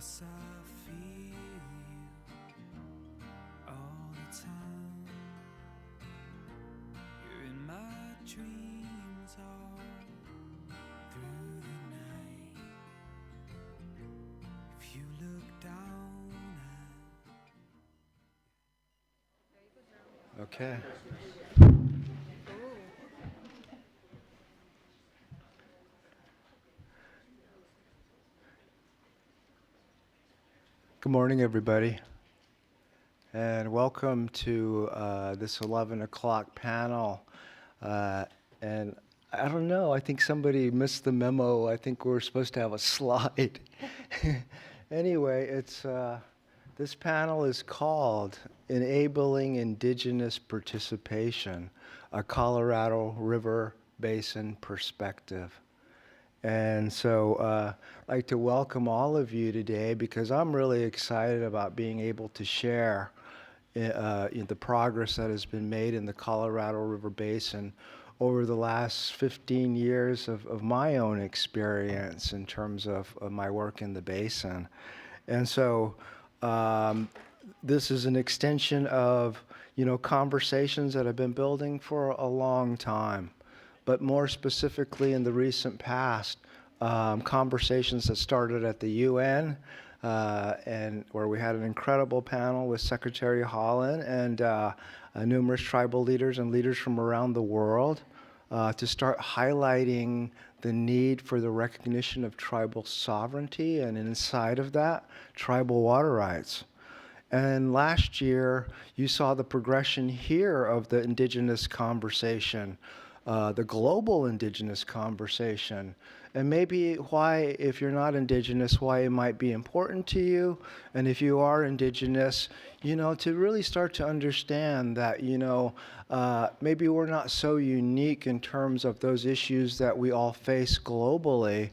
Yes, I feel you all the time. You're in my dreams all through the night. If you look down at Okay. Good morning, everybody, and welcome to this 11 o'clock panel. And I don't know, I think somebody missed the memo. I think we're supposed to have a slide. Anyway, this panel is called Enabling Indigenous Participation, a Colorado River Basin Perspective. And so I'd like to welcome all of you today because I'm really excited about being able to share the progress that has been made in the Colorado River Basin over the last 15 years of my own experience in terms of my work in the basin. And so this is an extension of, conversations that have been building for a long time, but more specifically in the recent past, conversations that started at the UN, and where we had an incredible panel with Secretary Holland and numerous tribal leaders and leaders from around the world to start highlighting the need for the recognition of tribal sovereignty, and inside of that, tribal water rights. And last year, you saw the progression here of the Indigenous conversation, the global Indigenous conversation, and maybe why, if you're not Indigenous, why it might be important to you, and if you are Indigenous, to really start to understand that, maybe we're not so unique in terms of those issues that we all face globally.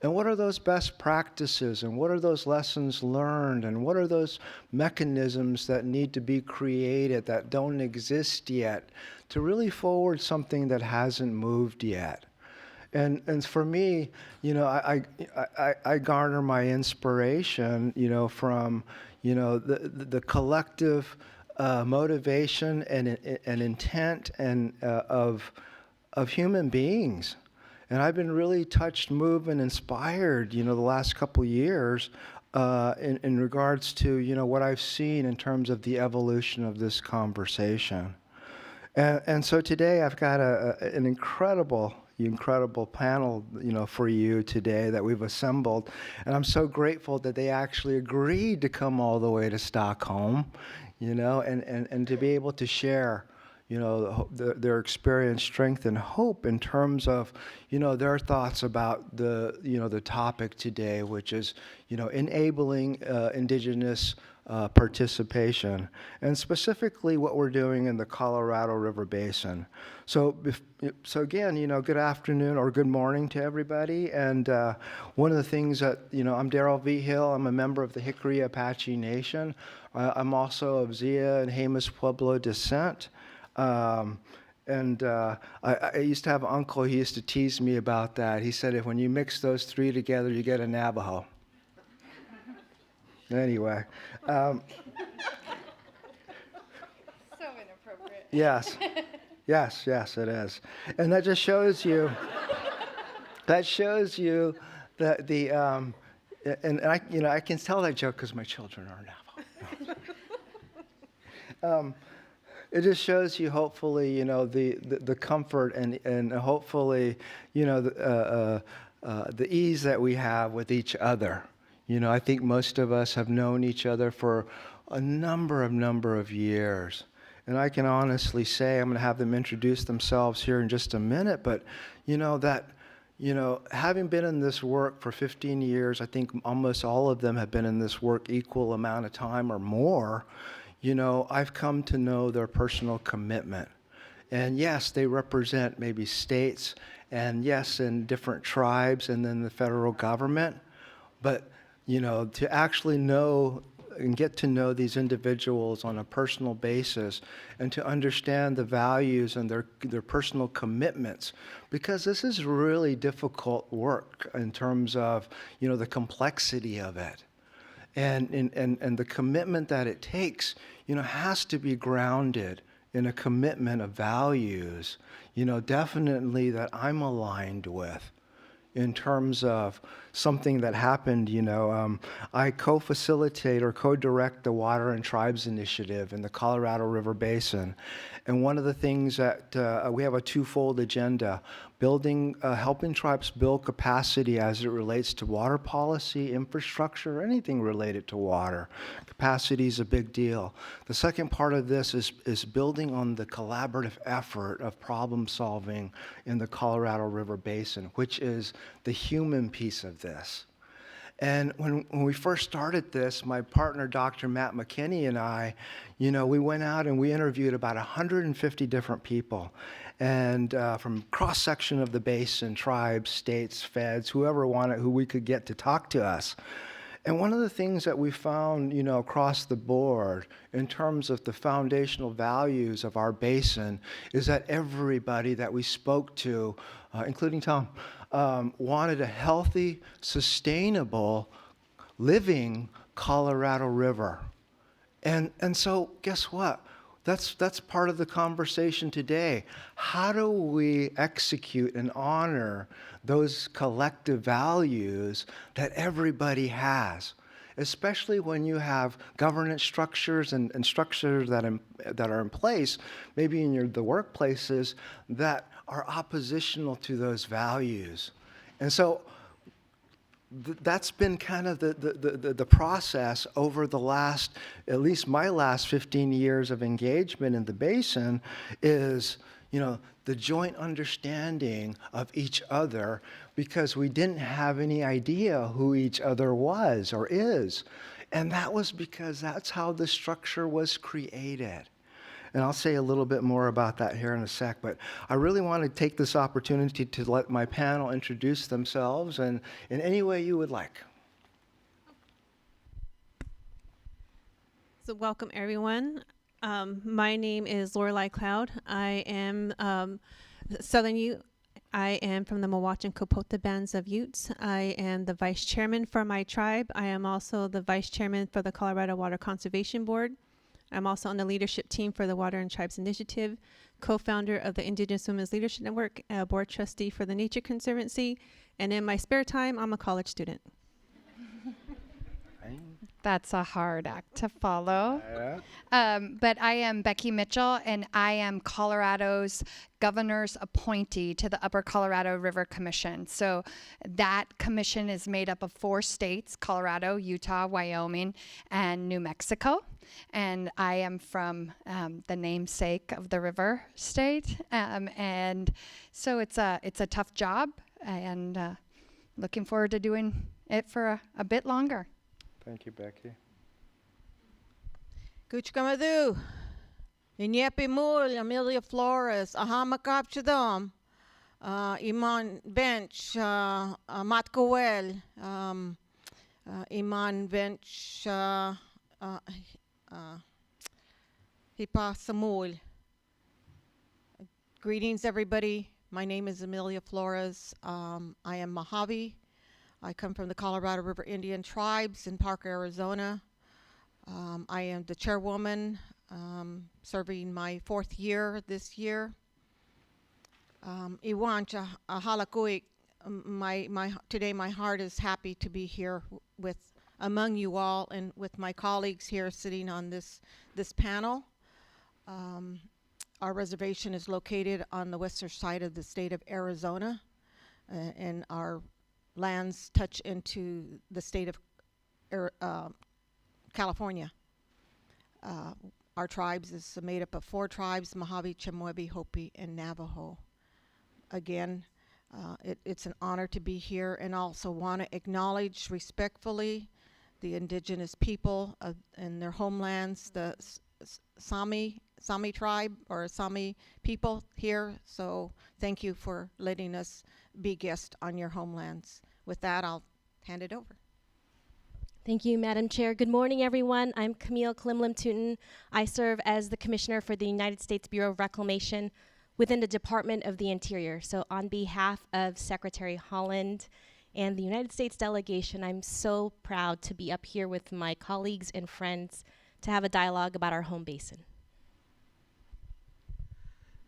And what are those best practices, and what are those lessons learned, and what are those mechanisms that need to be created that don't exist yet to really forward something that hasn't moved yet? And for me, I garner my inspiration, from, the collective motivation and intent and of human beings. And I've been really touched, moved, and inspired, the last couple of years in regards to, what I've seen in terms of the evolution of this conversation. And so today I've got an incredible panel, for you today that we've assembled. And I'm so grateful that they actually agreed to come all the way to Stockholm, and to be able to share their experience, strength, and hope in terms of, their thoughts about the topic today, which is, enabling Indigenous participation, and specifically what we're doing in the Colorado River Basin. So again, good afternoon or good morning to everybody. And one of the things that, I'm Darrell V. Hill. I'm a member of the Hickory Apache Nation. I'm also of Zia and Jemez Pueblo descent. And I used to have an uncle, he used to tease me about that. He said, if when you mix those three together, you get a Navajo. Anyway. So inappropriate. Yes, it is. And that just shows you, that and I can tell that joke because my children are Navajo. It just shows you, hopefully, the comfort and hopefully, the ease that we have with each other. I think most of us have known each other for a number of years. And I can honestly say, I'm going to have them introduce themselves here in just a minute, but, having been in this work for 15 years, I think almost all of them have been in this work equal amount of time or more. I've come to know their personal commitment. And yes, they represent maybe states, and yes, in different tribes, and then the federal government. But, to actually know and get to know these individuals on a personal basis, and to understand the values and their personal commitments, because this is really difficult work in terms of, the complexity of it. And the commitment that it takes, has to be grounded in a commitment of values, definitely that I'm aligned with in terms of something that happened. I co-facilitate or co-direct the Water and Tribes Initiative in the Colorado River Basin. And one of the things that we have a twofold agenda: helping tribes build capacity as it relates to water policy, infrastructure, anything related to water. Capacity is a big deal. The second part of this is building on the collaborative effort of problem solving in the Colorado River Basin, which is the human piece of this. And when we first started this, my partner, Dr. Matt McKinney, and I, we went out and we interviewed about 150 different people, and from cross-section of the basin, tribes, states, feds, whoever who we could get to talk to us. And one of the things that we found, across the board in terms of the foundational values of our basin is that everybody that we spoke to, including Tom, wanted a healthy, sustainable, living Colorado River. And so guess what? That's part of the conversation today. How do we execute and honor those collective values that everybody has? Especially when you have governance structures and structures that are in place, maybe in the workplaces, that are oppositional to those values. And so that's been kind of the process over the last, at least my last 15 years of engagement in the basin, is the joint understanding of each other, because we didn't have any idea who each other was or is. And that was because that's how the structure was created. And I'll say a little bit more about that here in a sec, but I really want to take this opportunity to let my panel introduce themselves and in any way you would like. So welcome, everyone. My name is Lorelei Cloud. I am Southern Ute. I am from the Mawach Kopota bands of Utes. I am the vice chairman for my tribe. I am also the vice chairman for the Colorado Water Conservation Board. I'm also on the leadership team for the Water and Tribes Initiative, co-founder of the Indigenous Women's Leadership Network, board trustee for the Nature Conservancy, and in my spare time, I'm a college student. That's a hard act to follow. Yeah. But I am Becky Mitchell, and I am Colorado's governor's appointee to the Upper Colorado River Commission. So that commission is made up of 4 states: Colorado, Utah, Wyoming, and New Mexico. And I am from the namesake of the river state. And so it's a tough job, and looking forward to doing it for a bit longer. Thank you, Becky. Kuchkamadu, Inyepi Mul, Amelia Flores, Ahamakap Chadam, Iman Bench, Matkoel, Iman Bench, Hipa Samul. Greetings, everybody. My name is Amelia Flores. I am Mojave. I come from the Colorado River Indian Tribes in Parker, Arizona. I am the chairwoman, serving my 4th year this year. Iwancha Halakuik, today my heart is happy to be here among you all and with my colleagues here sitting on this panel. Our reservation is located on the western side of the state of Arizona, and our lands touch into the state of California. Our tribes is made up of 4 tribes: Mojave, Chemehuevi, Hopi, and Navajo. Again, it's an honor to be here, and also want to acknowledge respectfully the indigenous people and their homelands, the Sami tribe or Sami people here. So thank you for letting us be guests on your homelands. With that, I'll hand it over. Thank you, Madam Chair. Good morning, everyone. I'm Camille Klimlim-Tooten. I serve as the Commissioner for the United States Bureau of Reclamation within the Department of the Interior. So on behalf of Secretary Holland and the United States delegation, I'm so proud to be up here with my colleagues and friends to have a dialogue about our home basin.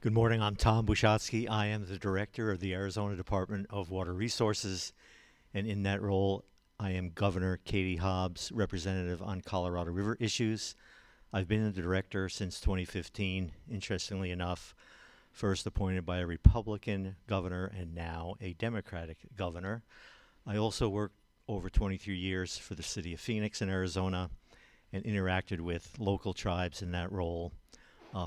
Good morning, I'm Tom Bushotsky. I am the director of the Arizona Department of Water Resources, and in that role, I am Governor Katie Hobbs' representative on Colorado River issues. I've been the director since 2015, interestingly enough, first appointed by a Republican governor and now a Democratic governor. I also worked over 23 years for the city of Phoenix in Arizona and interacted with local tribes in that role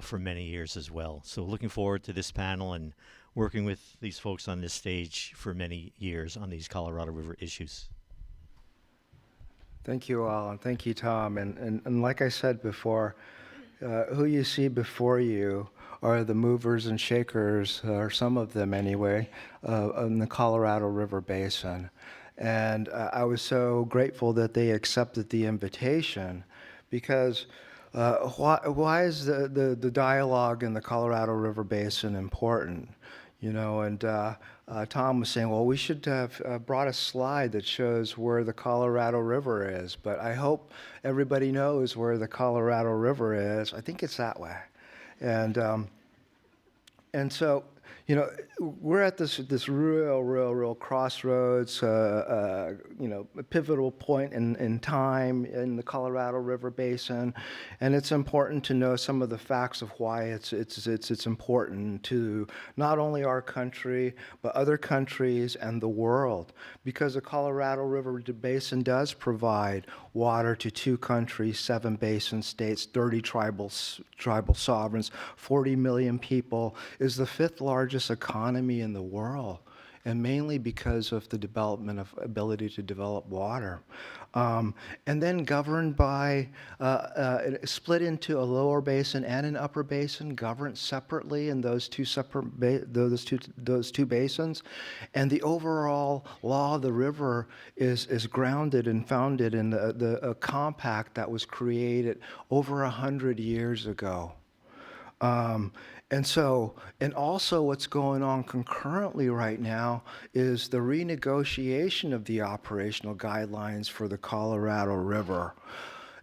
for many years as well. So looking forward to this panel and working with these folks on this stage for many years on these Colorado River issues. Thank you all, and thank you, Tom. And like I said before, who you see before you are the movers and shakers, or some of them anyway, in the Colorado River Basin. And I was so grateful that they accepted the invitation, because why is the dialogue in the Colorado River Basin important? You know, and Tom was saying, well, we should have brought a slide that shows where the Colorado River is, but I hope everybody knows where the Colorado River is. I think it's that way. And so, you know, we're at this real crossroads, you know, a pivotal point in time in the Colorado River Basin, and it's important to know some of the facts of why it's important to not only our country but other countries and the world, because the Colorado River Basin does provide water to 2 countries, 7 basin states, 30 tribal sovereigns, 40 million people, is the 5th largest economy in the world, and mainly because of the development of ability to develop water. And then governed by, split into a lower basin and an upper basin, governed separately in those two basins. And the overall law of the river is grounded and founded in a compact that was created over 100 years ago. And also what's going on concurrently right now is the renegotiation of the operational guidelines for the Colorado River.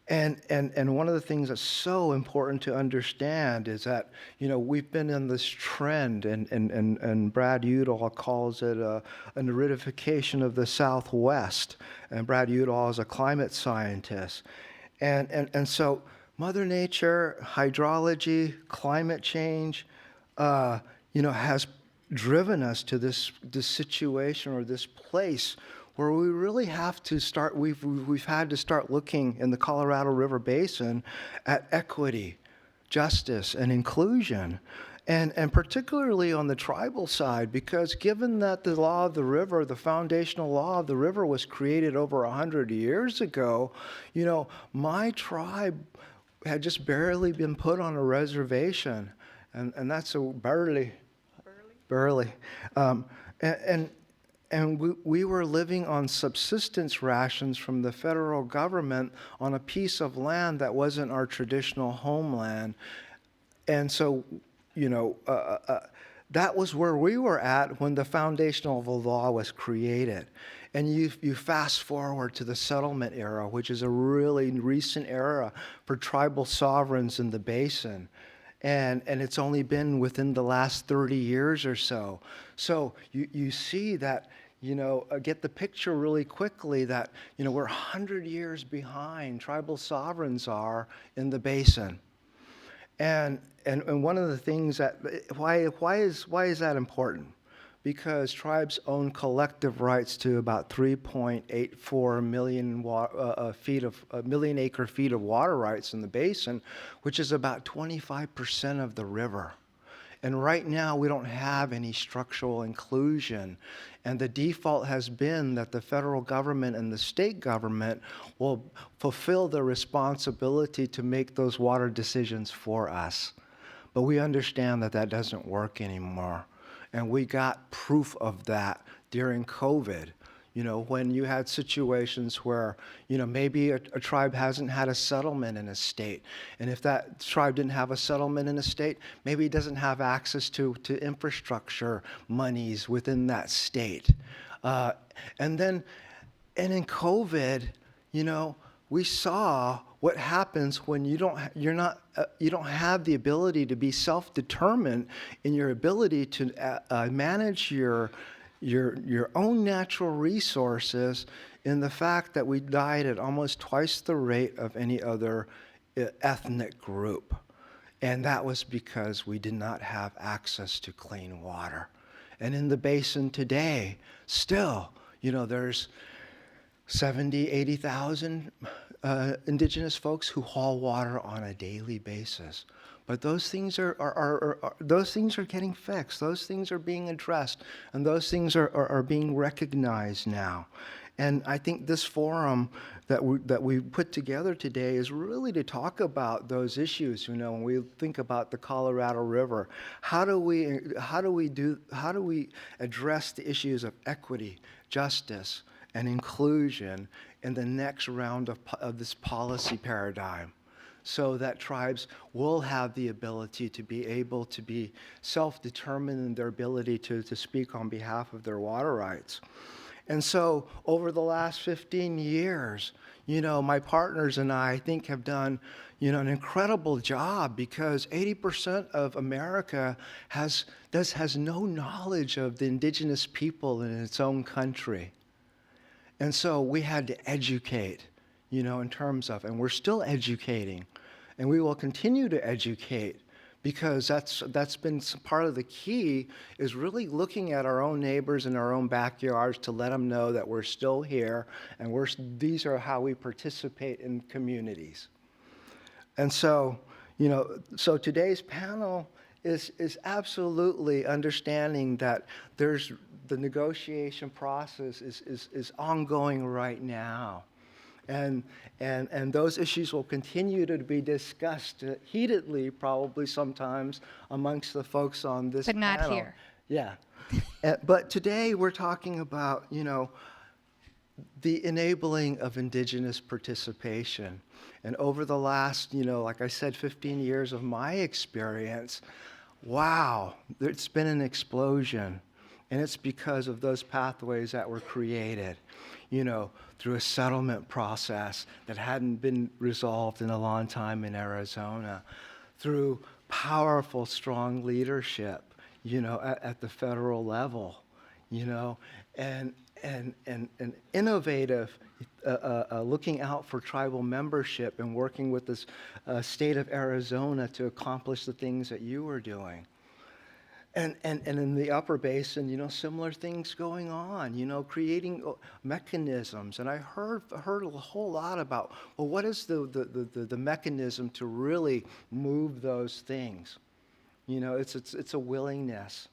And one of the things that's so important to understand is that, you know, we've been in this trend, and Brad Udall calls it an aridification of the Southwest. And Brad Udall is a climate scientist. And so Mother Nature, hydrology, climate change, you know, has driven us to this situation or this place where we really have to start. We've had to start looking in the Colorado River Basin at equity, justice, and inclusion. And particularly on the tribal side, because given that the law of the river, the foundational law of the river, was created over 100 years ago, you know, my tribe had just barely been put on a reservation, and that's a barely. And we were living on subsistence rations from the federal government on a piece of land that wasn't our traditional homeland. And so, you know, that was where we were at when the foundational law was created. And you fast forward to the settlement era, which is a really recent era for tribal sovereigns in the basin. And it's only been within the last 30 years or so. So you see that, you know, get the picture really quickly that, you know, we're 100 years behind tribal sovereigns are in the basin. And one of the things that, why is that important? Because tribes own collective rights to about 3.84 million acre feet of water rights in the basin, which is about 25% of the river. And right now, we don't have any structural inclusion. And the default has been that the federal government and the state government will fulfill their responsibility to make those water decisions for us. But we understand that that doesn't work anymore. And we got proof of that during COVID. When you had situations where, maybe a tribe hasn't had a settlement in a state. And if that tribe didn't have a settlement in a state, maybe it doesn't have access to infrastructure monies within that state. And in COVID, we saw what happens when you don't have the ability to be self-determined in your ability to manage your own natural resources, in the fact that we died at almost twice the rate of any other ethnic group. And that was because we did not have access to clean water. And in the basin today, still, there's 70, 80,000 indigenous folks who haul water on a daily basis. But those things those things are getting fixed. Those things are being addressed, and those things are being recognized now. And I think this forum that we put together today is really to talk about those issues. When we think about the Colorado River, how do we address the issues of equity, justice, and inclusion in the next round of this policy paradigm, so that tribes will have the ability to be able to be self-determined in their ability to speak on behalf of their water rights. And so over the last 15 years, my partners and I think have done, an incredible job, because 80% of America has no knowledge of the indigenous people in its own country. And so we had to educate, in terms of, and we're still educating, and we will continue to educate, because that's been part of the key, is really looking at our own neighbors in our own backyards to let them know that we're still here, and these are how we participate in communities. And so, so today's panel is absolutely understanding that the negotiation process is ongoing right now. And those issues will continue to be discussed heatedly, probably sometimes, amongst the folks on this panel. But not here. Yeah. But today we're talking about, the enabling of indigenous participation. And over the last, like I said, 15 years of my experience, wow, it's been an explosion. And it's because of those pathways that were created, through a settlement process that hadn't been resolved in a long time in Arizona, through powerful, strong leadership, at the federal level, and innovative, looking out for tribal membership and working with the state of Arizona to accomplish the things that you were doing. And in the upper basin, similar things going on, creating mechanisms. And I heard a whole lot about, well, what is the mechanism to really move those things? It's a willingness.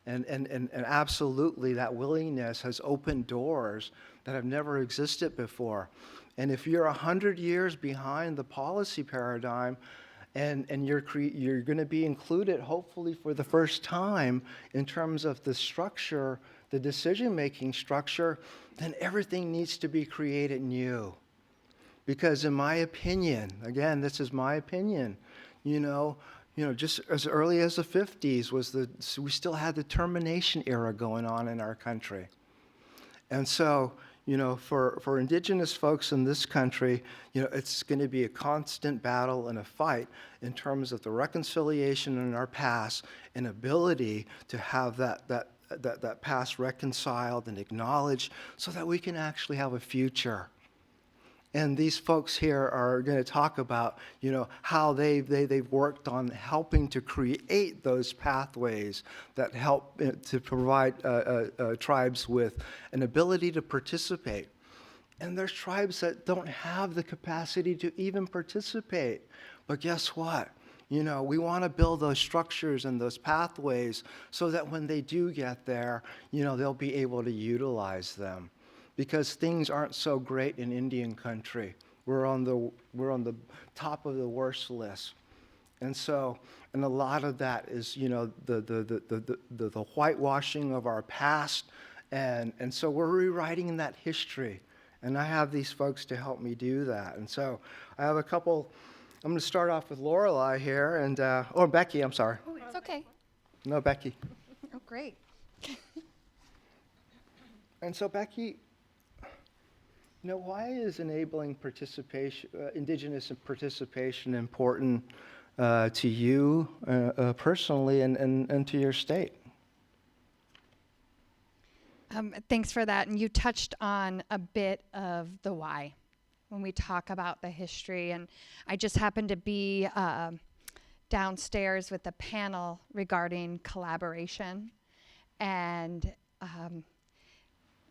And absolutely that willingness has opened doors that have never existed before. And if you're 100 years behind the policy paradigm, and you're going to be included, hopefully for the first time, in terms of the structure, the decision-making structure, then everything needs to be created new. Because in my opinion, again, this is my opinion, just as early as the 50s we still had the termination era going on in our country. And so, for indigenous folks in this country, it's going to be a constant battle and a fight in terms of the reconciliation in our past and ability to have that past reconciled and acknowledged, so that we can actually have a future. And these folks here are going to talk about, how they've worked on helping to create those pathways that help to provide tribes with an ability to participate. And there's tribes that don't have the capacity to even participate. But guess what? We want to build those structures and those pathways so that when they do get there, they'll be able to utilize them. Because things aren't so great in Indian country. We're on the top of the worst list. And a lot of that is, the whitewashing of our past And so we're rewriting that history. And I have these folks to help me do that. And so I have a couple. I'm going to start off with Lorelei here, or Becky, I'm sorry. Oh, it's okay. No, Becky. Oh, great. And so, Becky, why is enabling participation, Indigenous participation important to you personally and to your state? Thanks for that. And you touched on a bit of the why when we talk about the history. And I just happened to be downstairs with a panel regarding collaboration. And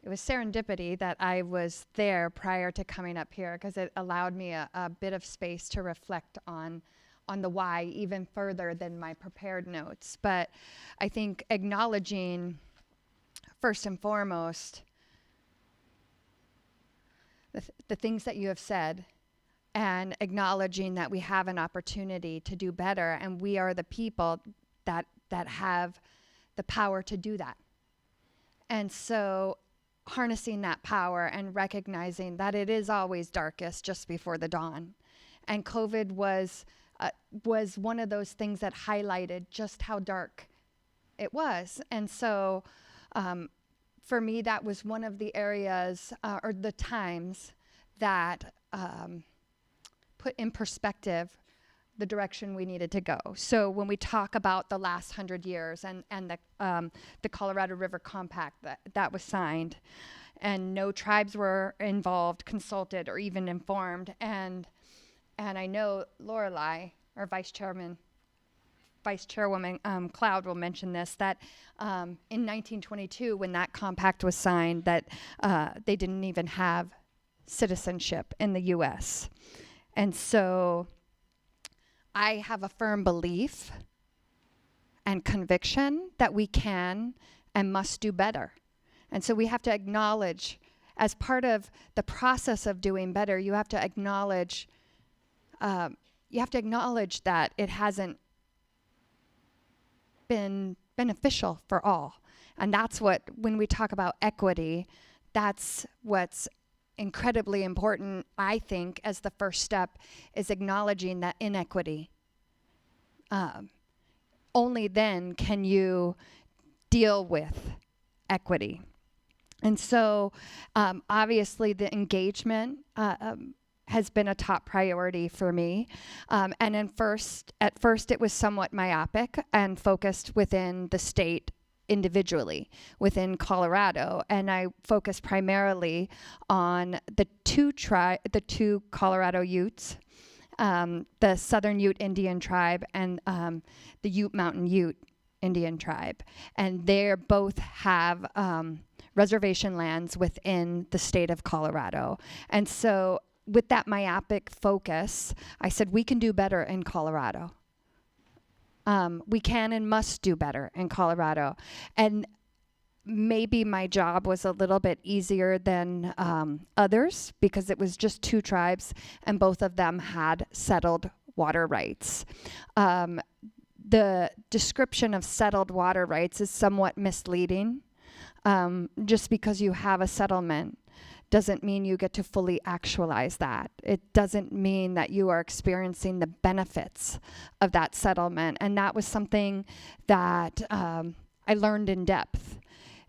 it was serendipity that I was there prior to coming up here, because it allowed me a bit of space to reflect on the why even further than my prepared notes. But I think acknowledging, first and foremost, the things that you have said, and acknowledging that we have an opportunity to do better, and we are the people that have the power to do that. And so harnessing that power and recognizing that it is always darkest just before the dawn. And COVID was one of those things that highlighted just how dark it was. And so for me, that was one of the areas or the times that put in perspective the direction we needed to go. So when we talk about the last 100 years and the Colorado River Compact that was signed, and no tribes were involved, consulted, or even informed. And I know Lorelei, our Vice Chairwoman Cloud will mention this, that in 1922, when that compact was signed, that they didn't even have citizenship in the U.S. And so I have a firm belief and conviction that we can and must do better. And so we have to acknowledge, as part of the process of doing better, you have to acknowledge that it hasn't been beneficial for all. And that's what, when we talk about equity, that's what's incredibly important, I think, as the first step, is acknowledging that inequity. Only then can you deal with equity. And so obviously the engagement has been a top priority for me. And at first it was somewhat myopic and focused within the state individually, within Colorado. And I focused primarily on the two Colorado Utes, the Southern Ute Indian tribe and the Ute Mountain Ute Indian tribe. And they both have reservation lands within the state of Colorado. And so with that myopic focus, I said, we can do better in Colorado. We can and must do better in Colorado. And maybe my job was a little bit easier than others, because it was just two tribes and both of them had settled water rights. The description of settled water rights is somewhat misleading. Just because you have a settlement doesn't mean you get to fully actualize that. It doesn't mean that you are experiencing the benefits of that settlement. And that was something that I learned in depth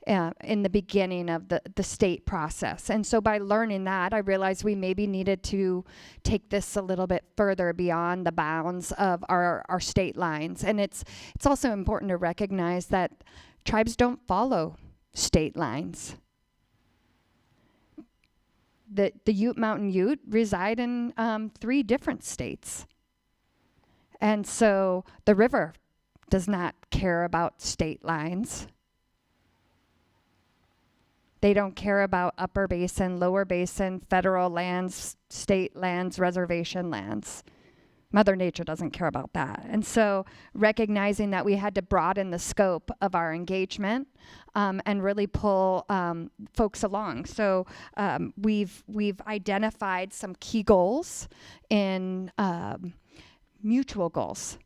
in the beginning of the state process. And so by learning that, I realized we maybe needed to take this a little bit further beyond the bounds of our state lines. And it's also important to recognize that tribes don't follow state lines. The Ute Mountain Ute reside in 3 different states. And so the river does not care about state lines. They don't care about upper basin, lower basin, federal lands, state lands, reservation lands. Mother Nature doesn't care about that. And so recognizing that we had to broaden the scope of our engagement and really pull folks along. So we've identified some key goals in mutual goals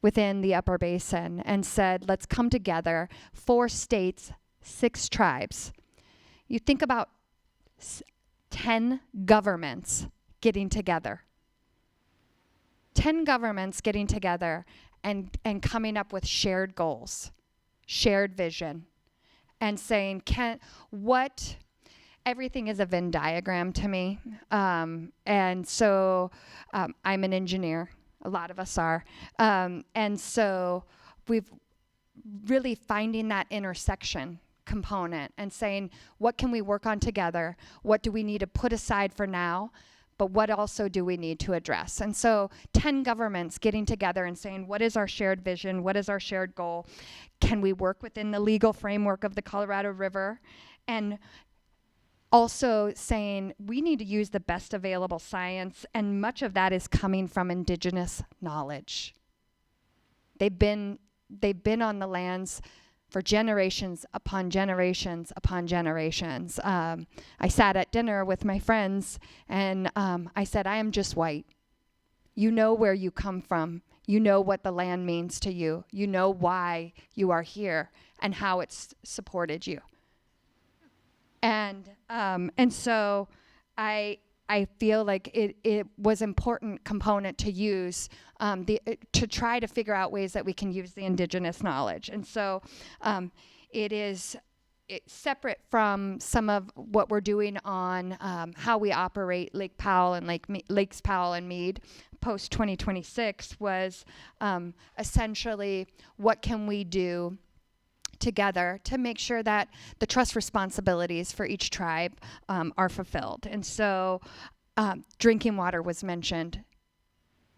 within the upper basin and said, let's come together, 4 states 6 tribes. You think about 10 governments getting together. 10 governments getting together and coming up with shared goals, shared vision, and saying, everything is a Venn diagram to me. And so I'm an engineer. A lot of us are. And so we've really finding that intersection component and saying, what can we work on together? What do we need to put aside for now? But what also do we need to address? And so 10 governments getting together and saying, what is our shared vision? What is our shared goal? Can we work within the legal framework of the Colorado River? And also saying we need to use the best available science, and much of that is coming from Indigenous knowledge. They've been on the lands for generations upon generations upon generations. I sat at dinner with my friends, and I said, I am just white. You know where you come from. You know what the land means to you. You know why you are here and how it's supported you. And so I feel like it was important component to use to try to figure out ways that we can use the Indigenous knowledge. And so it's separate from some of what we're doing on how we operate Lake Powell and Lakes Powell and Mead post 2026 was essentially what can we do together to make sure that the trust responsibilities for each tribe are fulfilled. And so drinking water was mentioned,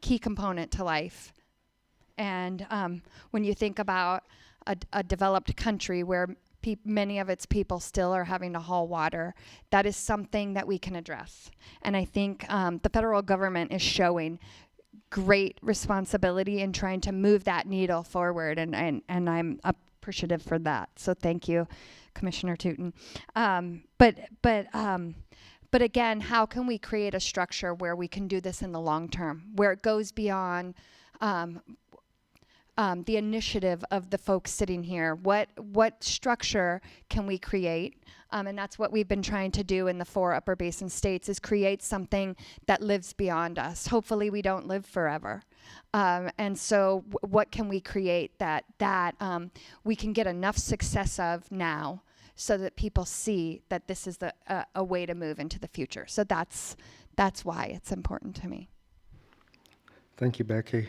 key component to life. And when you think about a developed country where many of its people still are having to haul water, that is something that we can address. And I think the federal government is showing great responsibility in trying to move that needle forward, and I'm appreciative for that. So thank you, Commissioner Tootin. But again, how can we create a structure where we can do this in the long term, where it goes beyond the initiative of the folks sitting here? What structure can we create? And that's what we've been trying to do in the 4 Upper Basin states, is create something that lives beyond us. Hopefully we don't live forever. And so what can we create that we can get enough success of now so that people see that this is a way to move into the future? So that's why it's important to me. Thank you, Becky.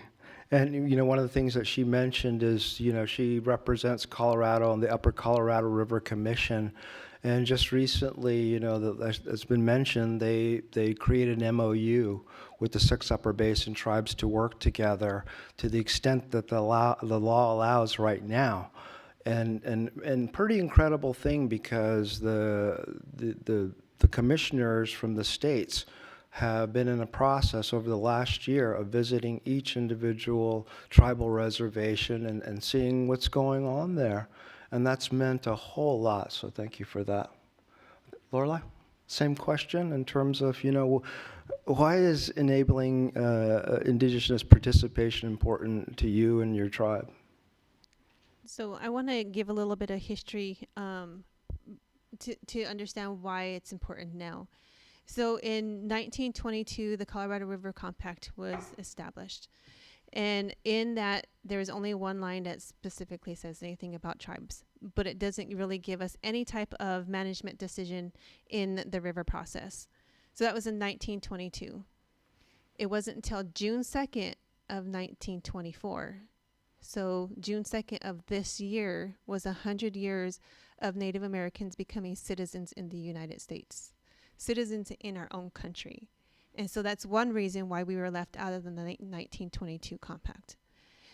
And, you know, one of the things that she mentioned is, you know, she represents Colorado on the Upper Colorado River Commission. And just recently, you know, it's been mentioned, they created an MOU with the 6 Upper Basin tribes to work together to the extent that the law allows right now. And pretty incredible thing, because the commissioners from the states have been in a process over the last year of visiting each individual tribal reservation and seeing what's going on there. And that's meant a whole lot, so thank you for that. Lorelei, same question in terms of, you know, why is enabling Indigenous participation important to you and your tribe? So I want to give a little bit of history to understand why it's important now. So in 1922, the Colorado River Compact was established. And in that, there is only one line that specifically says anything about tribes, but it doesn't really give us any type of management decision in the river process. So that was in 1922. It wasn't until June 2nd of 1924. So June 2nd of this year was 100 years of Native Americans becoming citizens in the United States, citizens in our own country. And so that's one reason why we were left out of the 1922 compact.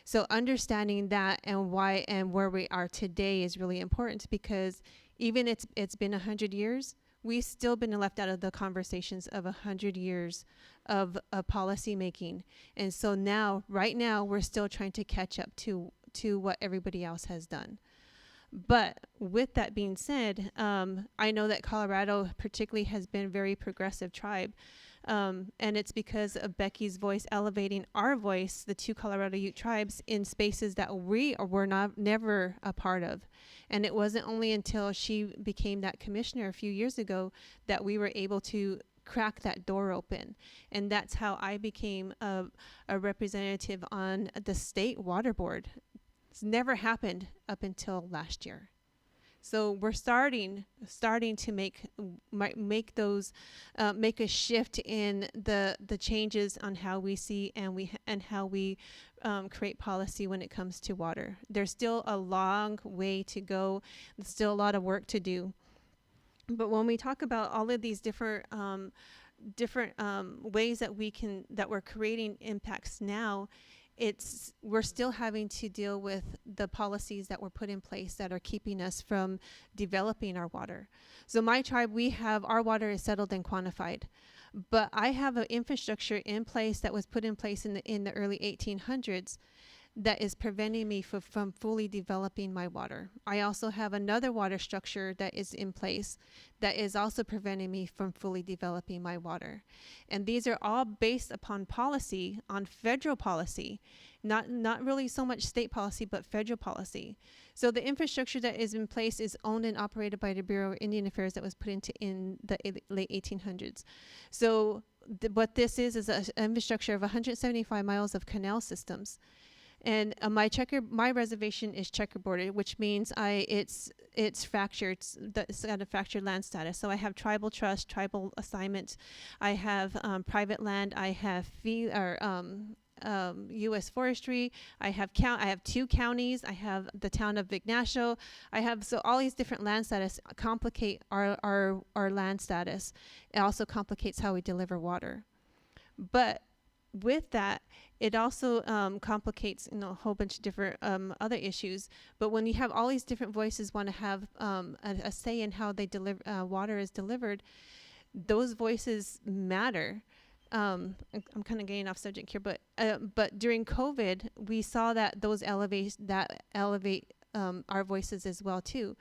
So understanding that and why and where we are today is really important, because even it's been 100 years, we've still been left out of the conversations of 100 years of policy making. And so now, right now, we're still trying to catch up to what everybody else has done. But with that being said, I know that Colorado particularly has been a very progressive tribe. And it's because of Becky's voice elevating our voice, the two Colorado Ute tribes, in spaces that we were never a part of. And it wasn't only until she became that commissioner a few years ago that we were able to crack that door open. And that's how I became a representative on the state water board. It's never happened up until last year. So we're starting to make those make a shift in the changes on how we see and how we create policy when it comes to water. There's still a long way to go. There's still a lot of work to do. But when we talk about all of these different ways that we're creating impacts now, we're still having to deal with the policies that were put in place that are keeping us from developing our water. So my tribe, our water is settled and quantified, but I have an infrastructure in place that was put in place in the early 1800s that is preventing me from fully developing my water. I also have another water structure that is in place that is also preventing me from fully developing my water. And these are all based upon policy, on federal policy, not really so much state policy, but federal policy. So the infrastructure that is in place is owned and operated by the Bureau of Indian Affairs that was put into in the late 1800s. So what this is an infrastructure of 175 miles of canal systems. And my reservation is checkerboarded, which means it's fractured. It's got a fractured land status. So I have tribal trust, tribal assignment. I have private land. I have U.S. forestry. I have 2 counties. I have the town of Ignacio. So all these different land status complicate our land status. It also complicates how we deliver water. But with that, it also complicates a whole bunch of different other issues. But when you have all these different voices want to have a say in how they deliver water is delivered, those voices matter. I'm kind of getting off subject here, but during COVID, we saw that those elevate our voices as well too.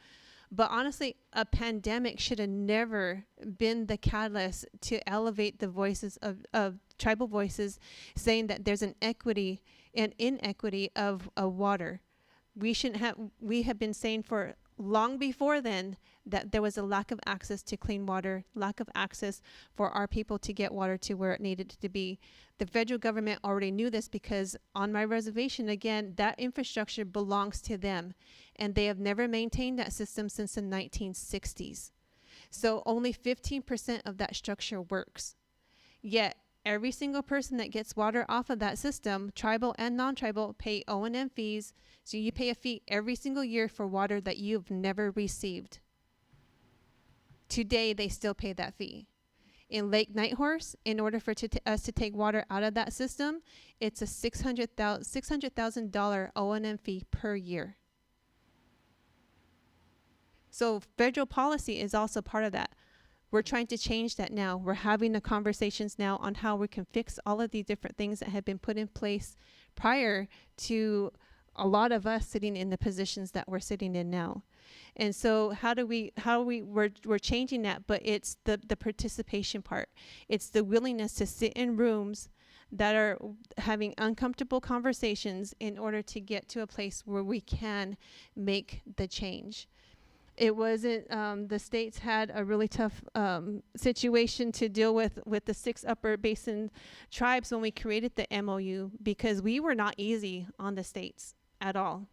But honestly, a pandemic should have never been the catalyst to elevate the voices of tribal voices, saying that there's an equity and inequity of water. We have been saying for long before then that there was a lack of access to clean water, lack of access for our people to get water to where it needed to be. The federal government already knew this because on my reservation, again, that infrastructure belongs to them. And they have never maintained that system since the 1960s. So only 15% of that structure works. Yet every single person that gets water off of that system, tribal and non-tribal, pay O&M fees. So you pay a fee every single year for water that you've never received. Today, they still pay that fee. In Lake Nighthorse, in order for us to take water out of that system, it's a $600,000 O&M fee per year. So federal policy is also part of that. We're trying to change that now. We're having the conversations now on how we can fix all of these different things that have been put in place prior to a lot of us sitting in the positions that we're sitting in now. And so we're changing that, but it's the participation part. It's the willingness to sit in rooms that are having uncomfortable conversations in order to get to a place where we can make the change. It wasn't, the states had a really tough situation to deal with the 6 Upper Basin tribes when we created the MOU, because we were not easy on the states at all.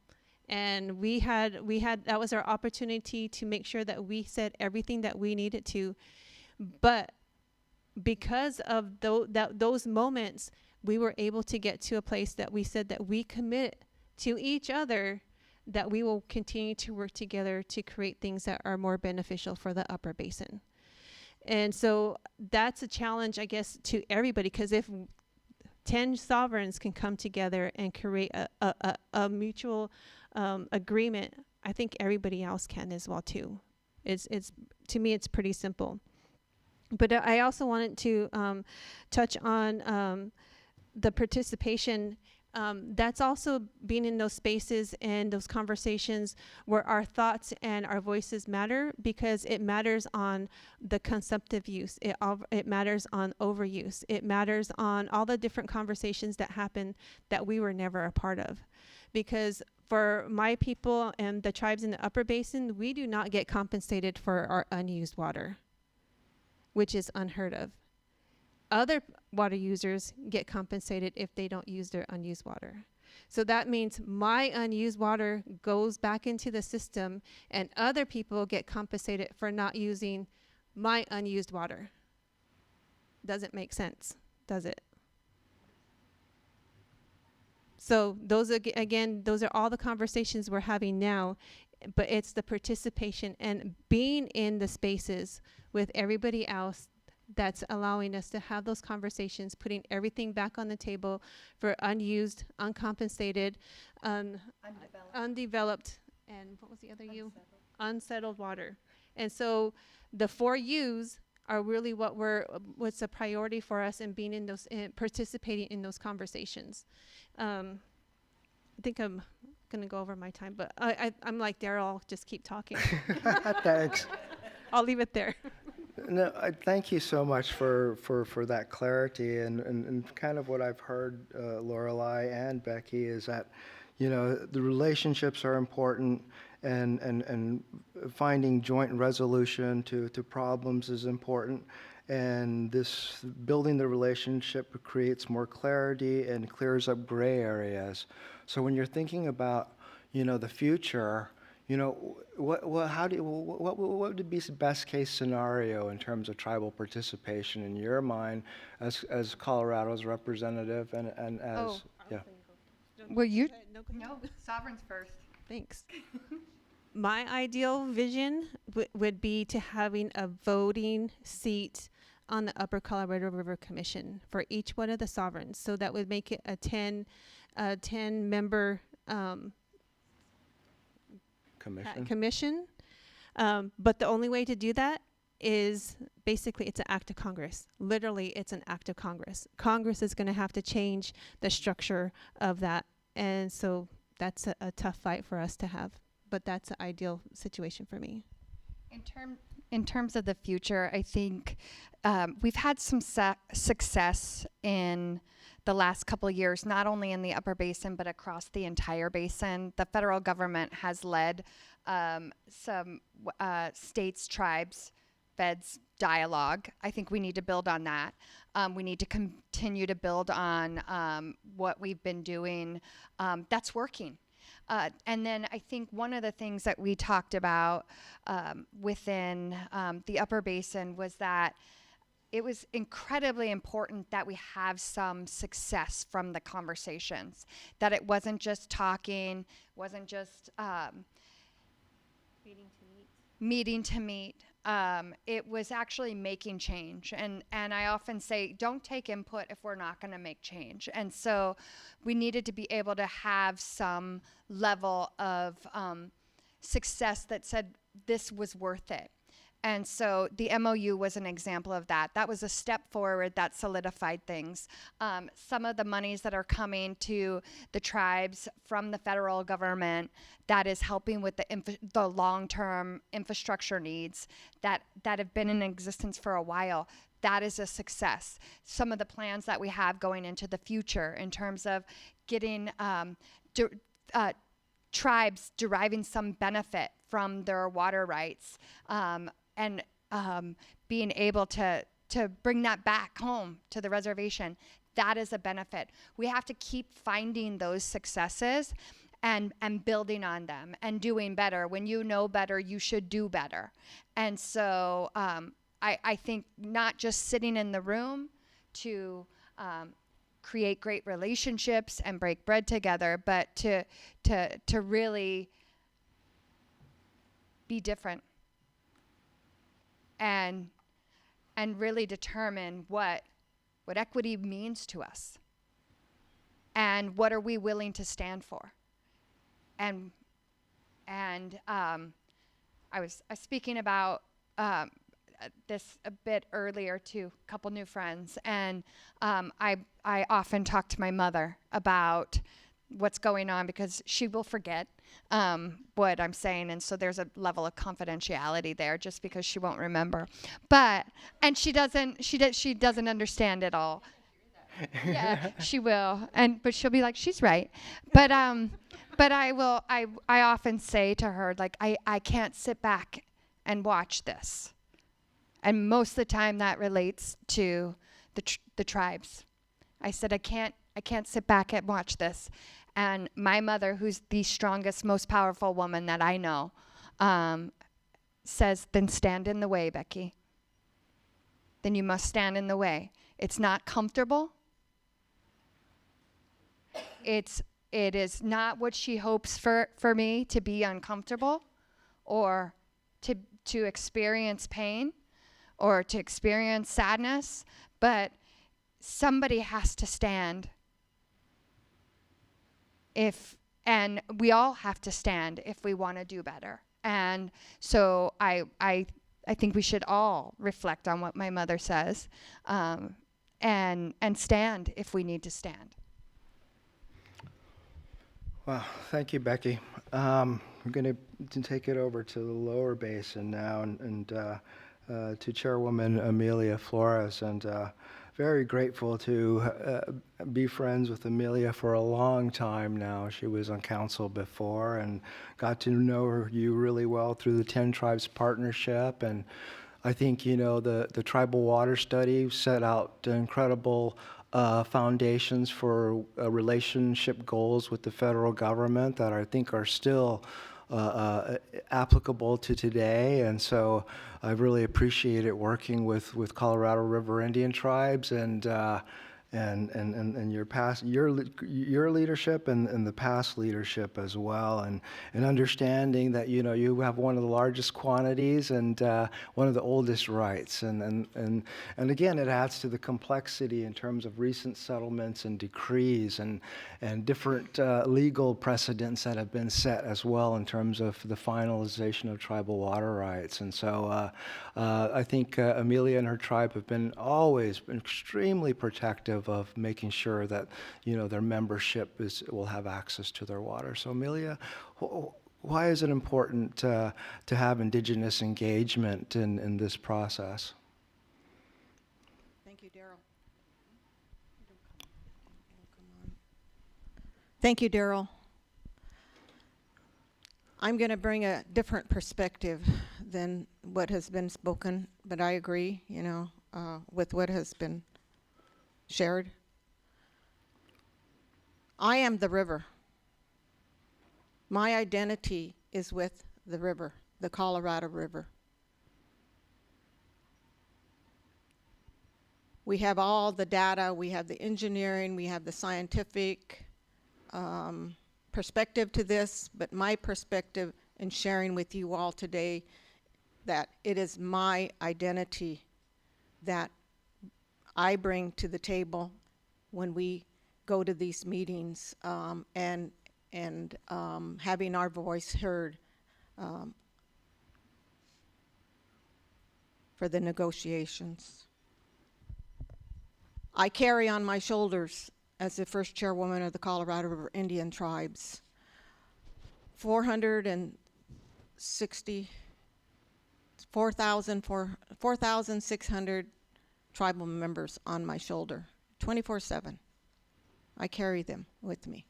And we had that was our opportunity to make sure that we said everything that we needed to. But because of those moments, we were able to get to a place that we said that we commit to each other that we will continue to work together to create things that are more beneficial for the Upper Basin. And so that's a challenge, I guess, to everybody, because if 10 sovereigns can come together and create a mutual agreement, I think everybody else can as well too. It's to me, it's pretty simple. But I also wanted to touch on the participation That's also being in those spaces and those conversations where our thoughts and our voices matter, because it matters on the consumptive use. It matters on overuse. It matters on all the different conversations that happen that we were never a part of. Because for my people and the tribes in the upper basin, we do not get compensated for our unused water, which is unheard of. Other water users get compensated if they don't use their unused water. So that means my unused water goes back into the system, and other people get compensated for not using my unused water. Doesn't make sense, does it? So those again, those are all the conversations we're having now, but it's the participation and being in the spaces with everybody else that's allowing us to have those conversations, putting everything back on the table for unused, uncompensated, undeveloped, and what was the other U? Unsettled water. And so the 4 U's are really what's a priority for us in being in those, participating in those conversations. I think I'm gonna go over my time, but I'm like Daryl, I'll just keep talking. Thanks. I'll leave it there. No, thank you so much for that clarity, and kind of what I've heard, Lorelei and Becky, is that, you know, the relationships are important, and finding joint resolution to problems is important, and this building the relationship creates more clarity and clears up gray areas. So when you're thinking about, you know, the future, you know, what would be the best case scenario in terms of tribal participation in your mind as Colorado's representative and as, yeah. Well, you No, sovereigns first. thanks. My ideal vision would be to having a voting seat on the Upper Colorado River Commission for each one of the sovereigns. So that would make it a 10 member commission. But the only way to do that is basically it's an act of Congress. Literally, it's an act of Congress. Congress is going to have to change the structure of that. And so that's a tough fight for us to have. But that's an ideal situation for me. In terms of the future, I think we've had some success in the last couple of years, not only in the upper basin, but across the entire basin. The federal government has led some states, tribes, feds dialogue. I think we need to build on that. We need to continue to build on what we've been doing that's working. And then I think one of the things that we talked about within the upper basin was that it was incredibly important that we have some success from the conversations, that it wasn't just talking, wasn't just meeting to meet. It was actually making change. And I often say, don't take input if we're not going to make change. And so we needed to be able to have some level of success that said this was worth it. And so the MOU was an example of that. That was a step forward that solidified things. Some of the monies that are coming to the tribes from the federal government that is helping with the long-term infrastructure needs that have been in existence for a while, that is a success. Some of the plans that we have going into the future in terms of getting tribes deriving some benefit from their water rights, and being able to bring that back home to the reservation, that is a benefit. We have to keep finding those successes and building on them and doing better. When you know better, you should do better. And so I think not just sitting in the room to create great relationships and break bread together, but to really be different and really determine what equity means to us and what are we willing to stand for. And I was speaking about this a bit earlier too, a couple new friends, and I often talk to my mother about what's going on because she will forget what I'm saying, and so there's a level of confidentiality there just because she won't remember. And she doesn't understand it all. Yeah, she will, but she'll be like, she's right. But I often say to her, like, I can't sit back and watch this. And most of the time that relates to the tribes. I said, I can't sit back and watch this. And my mother, who's the strongest, most powerful woman that I know, says, then stand in the way, Becky. Then you must stand in the way. It's not comfortable. It is not what she hopes for me, to be uncomfortable or to experience pain or to experience sadness, but somebody has to stand. And we all have to stand if we want to do better. And so I think we should all reflect on what my mother says, and stand if we need to stand. Well, thank you, Becky. I'm going to take it over to the lower basin now and to Chairwoman Amelia Flores, and very grateful to be friends with Amelia for a long time now. She was on council before and got to know you really well through the 10 Tribes Partnership. And I think, the tribal water study set out incredible foundations for relationship goals with the federal government that I think are still applicable to today. And so I really appreciated working with Colorado River Indian tribes and your leadership and the past leadership as well, and understanding that you have one of the largest quantities and one of the oldest rights, and again, it adds to the complexity in terms of recent settlements and decrees and different legal precedents that have been set as well in terms of the finalization of tribal water rights. And so I think Amelia and her tribe have been always extremely protective of making sure that their membership will have access to their water. So Amelia, why is it important to have Indigenous engagement in this process? Thank you, Daryl. Thank you, Daryl. I'm going to bring a different perspective than what has been spoken, but I agree, with what has been shared. I am the river. My identity is with the river, the Colorado River. We have all the data, we have the engineering, we have the scientific perspective to this, but my perspective in sharing with you all today, that it is my identity that I bring to the table when we go to these meetings, and having our voice heard for the negotiations. I carry on my shoulders, as the first chairwoman of the Colorado River Indian tribes, 4,600 tribal members on my shoulder, 24/7. I carry them with me.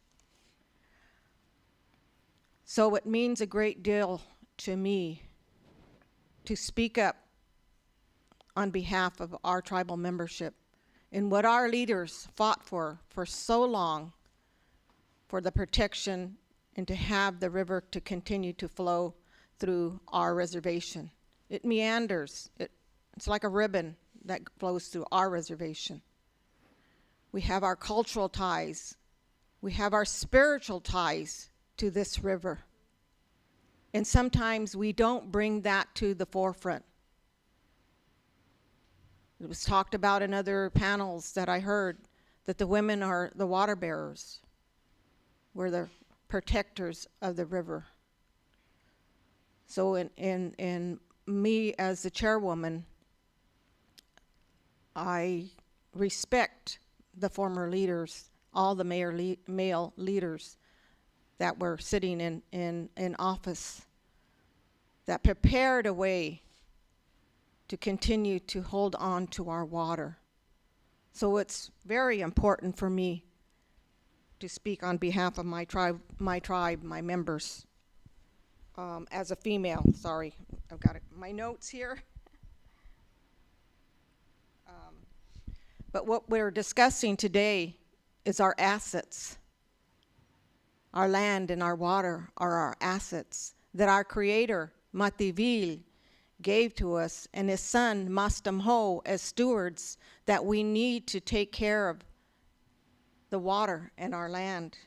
So it means a great deal to me to speak up on behalf of our tribal membership in what our leaders fought for so long, for the protection and to have the river to continue to flow through our reservation. It meanders. It's like a ribbon that flows through our reservation. We have our cultural ties. We have our spiritual ties to this river. And sometimes we don't bring that to the forefront. It was talked about in other panels that I heard that the women are the water bearers. We're the protectors of the river. So in me as the chairwoman, I respect the former leaders, all the male leaders that were sitting in office, that prepared a way to continue to hold on to our water. So it's very important for me to speak on behalf of my tribe, my members. As a female, sorry, I've got my notes here. But what we're discussing today is our assets. Our land and our water are our assets that our Creator, Mativil, gave to us, and His Son, Mastamho, as stewards, that we need to take care of the water and our land.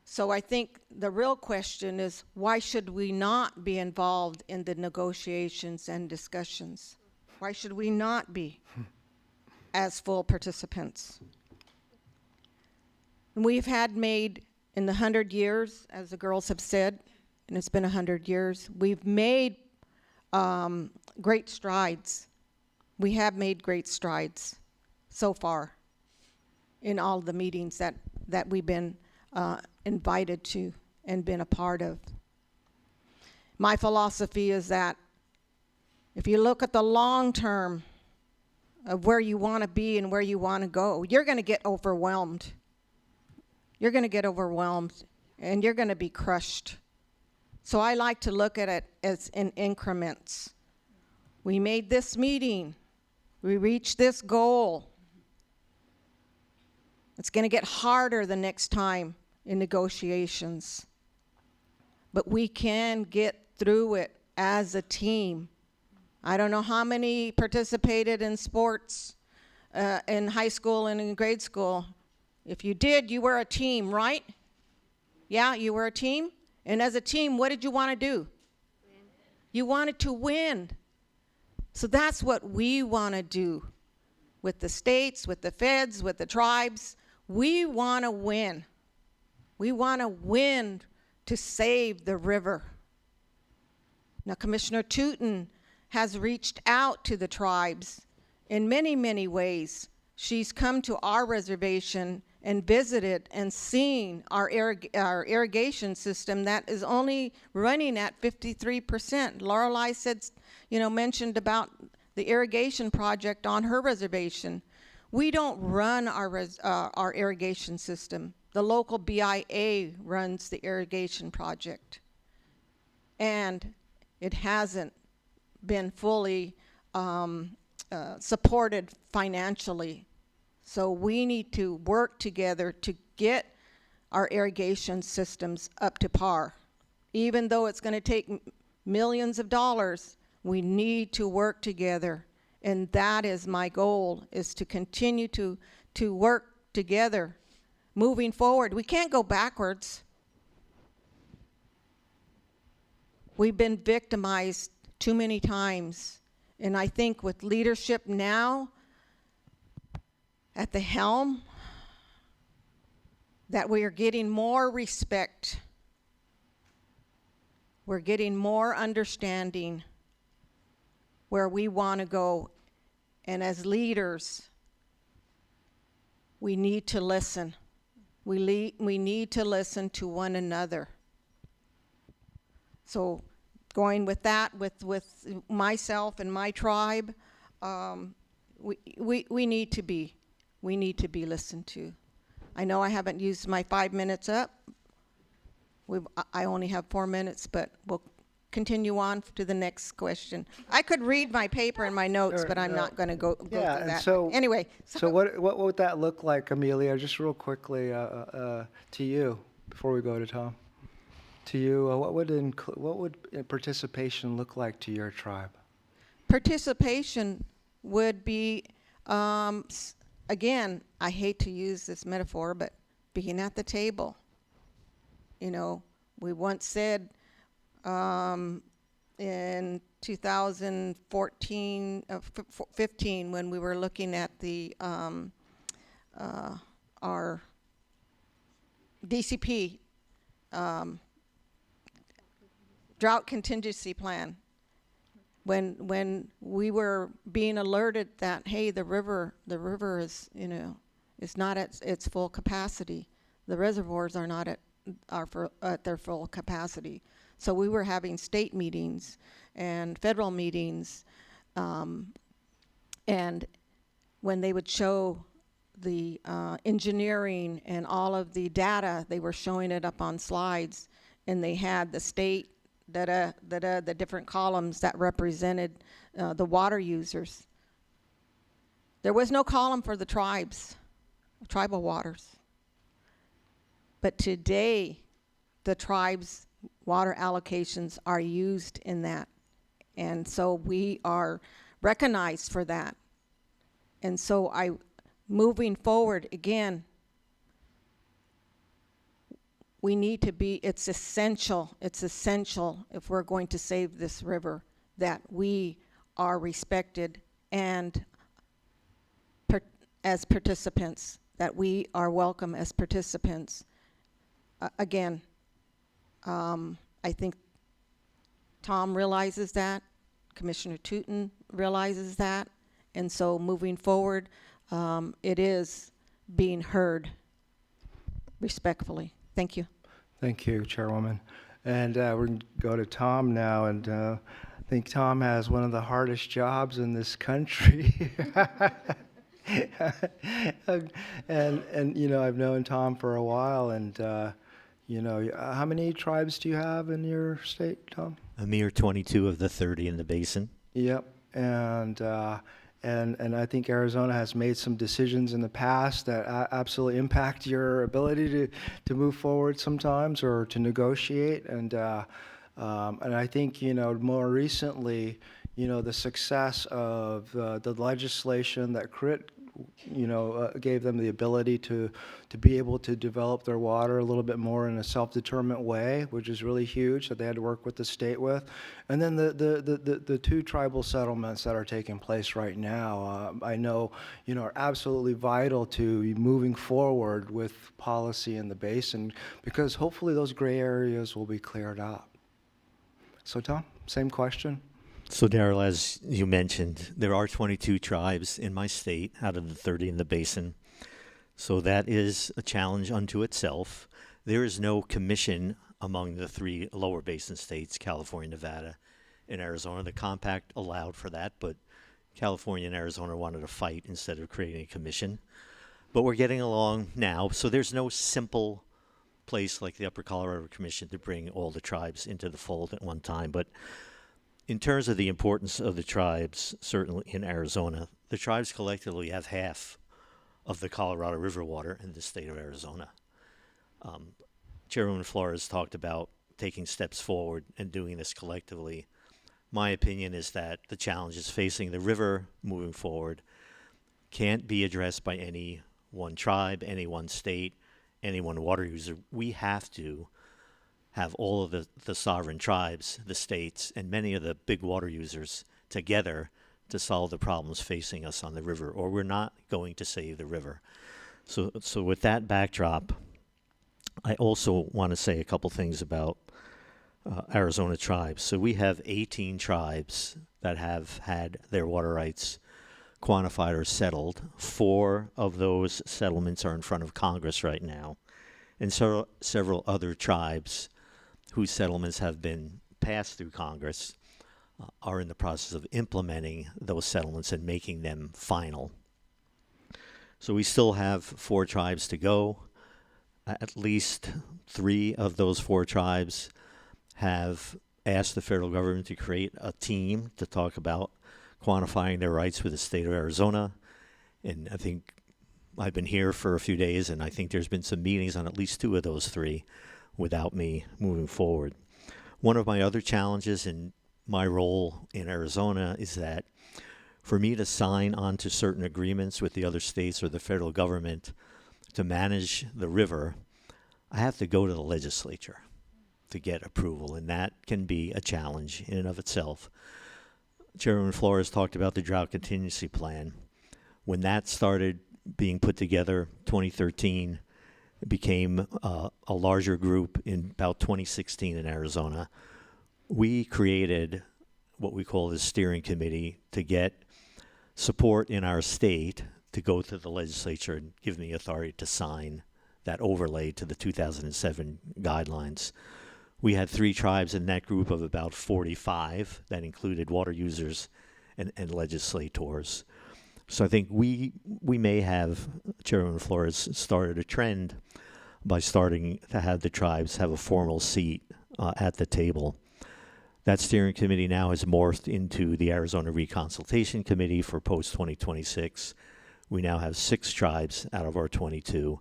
So I think the real question is, why should we not be involved in the negotiations and discussions? Why should we not be as full participants? And we've had made, in the 100 years, as the girls have said, and it's been 100 years, we've made great strides. We have made great strides so far in all the meetings that we've been invited to and been a part of. My philosophy is that if you look at the long term of where you want to be and where you want to go, you're going to get overwhelmed. You're going to get overwhelmed and you're going to be crushed. So I like to look at it as in increments. We made this meeting. We reached this goal. It's going to get harder the next time in negotiations. But we can get through it as a team. I don't know how many participated in sports in high school and in grade school. If you did, you were a team, right? Yeah, you were a team. And as a team, what did you want to do? Win. You wanted to win. So that's what we want to do with the states, with the feds, with the tribes. We want to win. We want to win to save the river. Now, Commissioner Tootin has reached out to the tribes in many, many ways. She's come to our reservation and visited and seen our irrigation system that is only running at 53%. Lorelei said, mentioned about the irrigation project on her reservation. We don't run our irrigation system. The local BIA runs the irrigation project. And it hasn't been fully supported financially. So we need to work together to get our irrigation systems up to par. Even though it's going to take millions of dollars, we need to work together. And that is my goal, is to continue to work together. Moving forward, we can't go backwards. We've been victimized too many times. And I think with leadership now at the helm, that we are getting more respect. We're getting more understanding where we want to go. And as leaders, we need to listen. We need to listen to one another. So going with that, with myself and my tribe, we need to be listened to. I know I haven't used my 5 minutes up. I only have 4 minutes, but we'll continue on to the next question. I could read my paper and my notes, but I'm not going to go through that. So anyway. So what would that look like, Amelia, just real quickly to you, before we go to Tom? To you, what would participation look like to your tribe? Participation would be, again, I hate to use this metaphor, but being at the table. We once said in 2014, 15, when we were looking at the our DCP, drought contingency plan, when we were being alerted that, hey, the river is, is not at its full capacity. The reservoirs are not at their full capacity. So we were having state meetings and federal meetings, and when they would show the engineering and all of the data, they were showing it up on slides, and they had the state the different columns that represented the water users. There was no column for the tribal waters. But today, the tribes' water allocations are used in that. And so we are recognized for that. And so moving forward, again, we need to be, it's essential if we're going to save this river that we are respected and as participants, that we are welcome as participants. Again, I think Tom realizes that, Commissioner Tootin realizes that, and so moving forward, it is being heard respectfully. Thank you. Thank you, Chairwoman. And we're going to go to Tom now, and I think Tom has one of the hardest jobs in this country. and I've known Tom for a while, and how many tribes do you have in your state, Tom? A mere 22 of the 30 in the basin. Yep, and I think Arizona has made some decisions in the past that absolutely impact your ability to move forward sometimes or to negotiate, and I think more recently, the success of the legislation that gave them the ability to be able to develop their water a little bit more in a self-determinant way, which is really huge, that they had to work with the state with. And then the two tribal settlements that are taking place right now, I know, are absolutely vital to moving forward with policy in the basin, because hopefully those gray areas will be cleared up. So Tom, same question. So Daryl, as you mentioned, there are 22 tribes in my state out of the 30 in the basin. So that is a challenge unto itself. There is no commission among the three lower basin states, California, Nevada, and Arizona. The compact allowed for that, but California and Arizona wanted to fight instead of creating a commission. But we're getting along now, so there's no simple place like the Upper Colorado River Commission to bring all the tribes into the fold at one time. But in terms of the importance of the tribes, certainly in Arizona, the tribes collectively have half of the Colorado River water in the state of Arizona. Chairwoman Flores talked about taking steps forward and doing this collectively. My opinion is that the challenges facing the river moving forward can't be addressed by any one tribe, any one state, any one water user. We have to have all of the sovereign tribes, the states, and many of the big water users together to solve the problems facing us on the river, or we're not going to save the river. So with that backdrop, I also want to say a couple things about Arizona tribes. So we have 18 tribes that have had their water rights quantified or settled. 4 of those settlements are in front of Congress right now, and several other tribes whose settlements have been passed through Congress are in the process of implementing those settlements and making them final. So we still have 4 tribes to go. At least 3 of those 4 tribes have asked the federal government to create a team to talk about quantifying their rights with the state of Arizona. And I think I've been here for a few days, and I think there's been some meetings on at least 2 of those 3 without me moving forward. One of my other challenges in my role in Arizona is that for me to sign on to certain agreements with the other states or the federal government to manage the river, I have to go to the legislature to get approval, and that can be a challenge in and of itself. Chairwoman Flores talked about the drought contingency plan. When that started being put together, 2013, it became a larger group in about 2016 in Arizona. We created what we call the steering committee to get support in our state to go to the legislature and give me authority to sign that overlay to the 2007 guidelines. We had 3 tribes in that group of about 45 that included water users and legislators. So I think we may have, Chairman Flores, started a trend by starting to have the tribes have a formal seat at the table. That steering committee now has morphed into the Arizona Reconsultation Committee for post-2026. We now have 6 tribes out of our 22,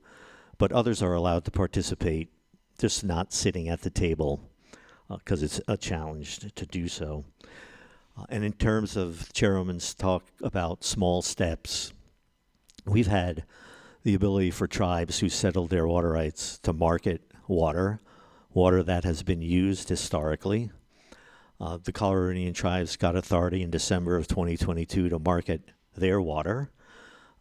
but others are allowed to participate, just not sitting at the table because it's a challenge to do so. And in terms of Chairwoman's talk about small steps, we've had the ability for tribes who settled their water rights to market water that has been used historically. The Colorado Indian tribes got authority in December of 2022 to market their water.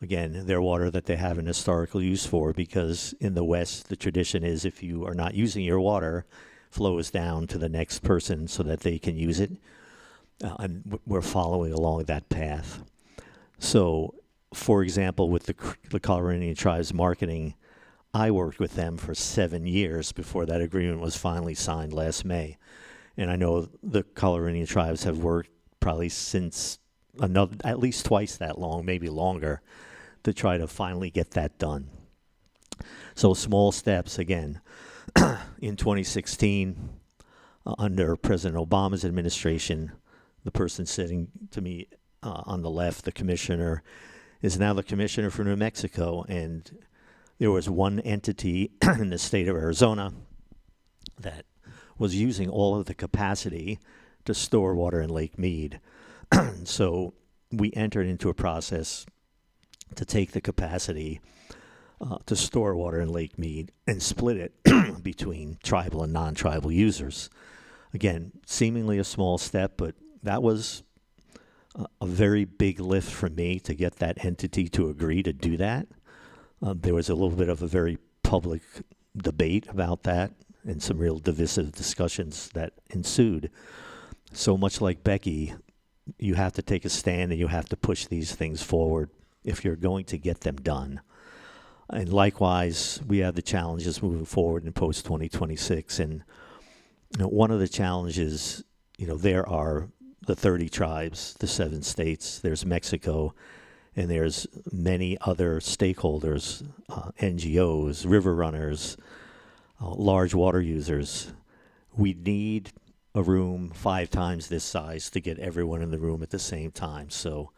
Again, their water that they have an historical use for, because in the West, the tradition is if you are not using your water, flows down to the next person so that they can use it. And we're following along that path. So, for example, with the Colorado Indian tribes marketing, I worked with them for 7 years before that agreement was finally signed last May. And I know the Colorado Indian tribes have worked probably since at least twice that long, maybe longer, to try to finally get that done. So small steps, again. In 2016, under President Obama's administration, the person sitting to me on the left, the commissioner, is now the commissioner for New Mexico. And there was one entity in the state of Arizona that was using all of the capacity to store water in Lake Mead. So we entered into a process to take the capacity to store water in Lake Mead and split it between tribal and non-tribal users. Again, seemingly a small step, but that was a very big lift for me to get that entity to agree to do that. There was a little bit of a very public debate about that and some real divisive discussions that ensued. So much like Becky, you have to take a stand and you have to push these things forward if you're going to get them done. And likewise, we have the challenges moving forward in post-2026. And one of the challenges, there are the 30 tribes, the 7 states, there's Mexico, and there's many other stakeholders, NGOs, river runners, large water users. We need a room 5 times this size to get everyone in the room at the same time. So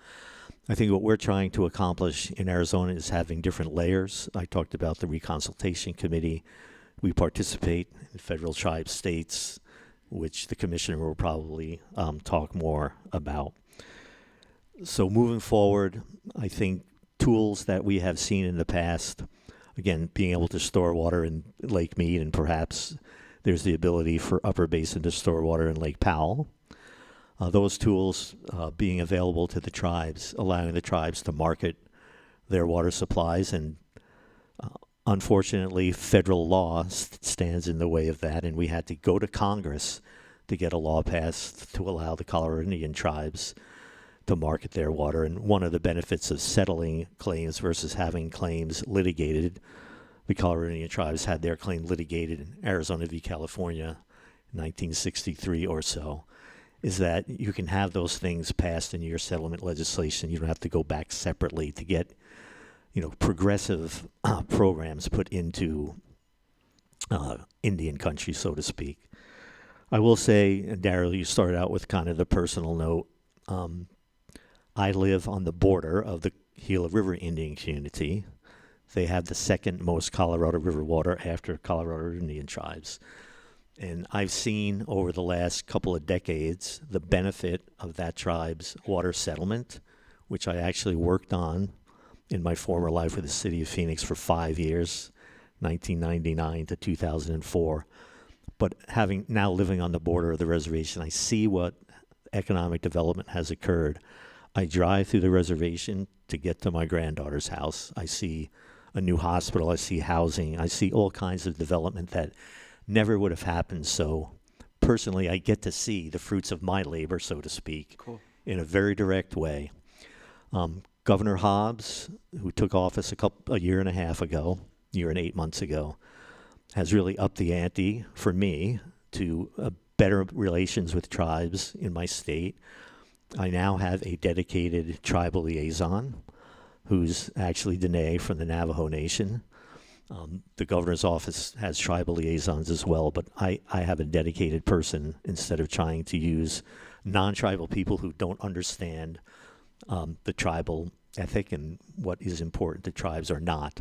I think what we're trying to accomplish in Arizona is having different layers. I talked about the Reconsultation Committee. We participate in federal tribe states, which the commissioner will probably talk more about. So moving forward, I think tools that we have seen in the past, again, being able to store water in Lake Mead, and perhaps there's the ability for Upper Basin to store water in Lake Powell. Those tools being available to the tribes, allowing the tribes to market their water supplies, and unfortunately, federal law stands in the way of that, and we had to go to Congress to get a law passed to allow the Colorado Indian tribes to market their water. And one of the benefits of settling claims versus having claims litigated, the Colorado Indian tribes had their claim litigated in Arizona v. California in 1963 or so, is that you can have those things passed in your settlement legislation. You don't have to go back separately to get progressive programs put into Indian country, so to speak. I will say, and Daryl, you started out with kind of the personal note. I live on the border of the Gila River Indian community. They have the second most Colorado River water after Colorado Indian tribes. And I've seen over the last couple of decades the benefit of that tribe's water settlement, which I actually worked on in my former life with the city of Phoenix for 5 years, 1999 to 2004. But now living on the border of the reservation, I see what economic development has occurred. I drive through the reservation to get to my granddaughter's house. I see a new hospital. I see housing. I see all kinds of development that never would have happened so personally, I get to see the fruits of my labor, so to speak, Cool. in a very direct way. Governor Hobbs, who took office a year and a half ago, year and 8 months ago, has really upped the ante for me to better relations with tribes in my state. I now have a dedicated tribal liaison who's actually Dene from the Navajo Nation. The governor's office has tribal liaisons as well, but I have a dedicated person instead of trying to use non-tribal people who don't understand the tribal ethic and what is important to tribes or not.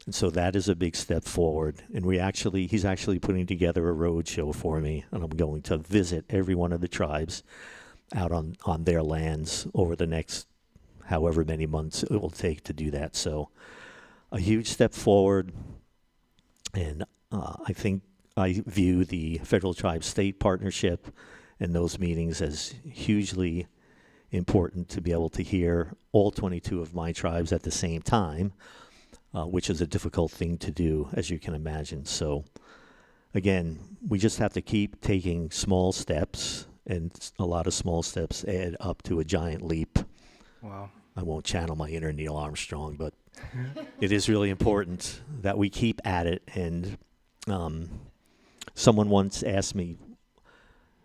And so that is a big step forward. And he's actually putting together a road show for me, and I'm going to visit every one of the tribes out on their lands over the next however many months it will take to do that. So a huge step forward. And I think I view the federal tribe-state partnership and those meetings as hugely important to be able to hear all 22 of my tribes at the same time, which is a difficult thing to do, as you can imagine. So again, we just have to keep taking small steps, and a lot of small steps add up to a giant leap. Wow. I won't channel my inner Neil Armstrong, but it is really important that we keep at it. And someone once asked me,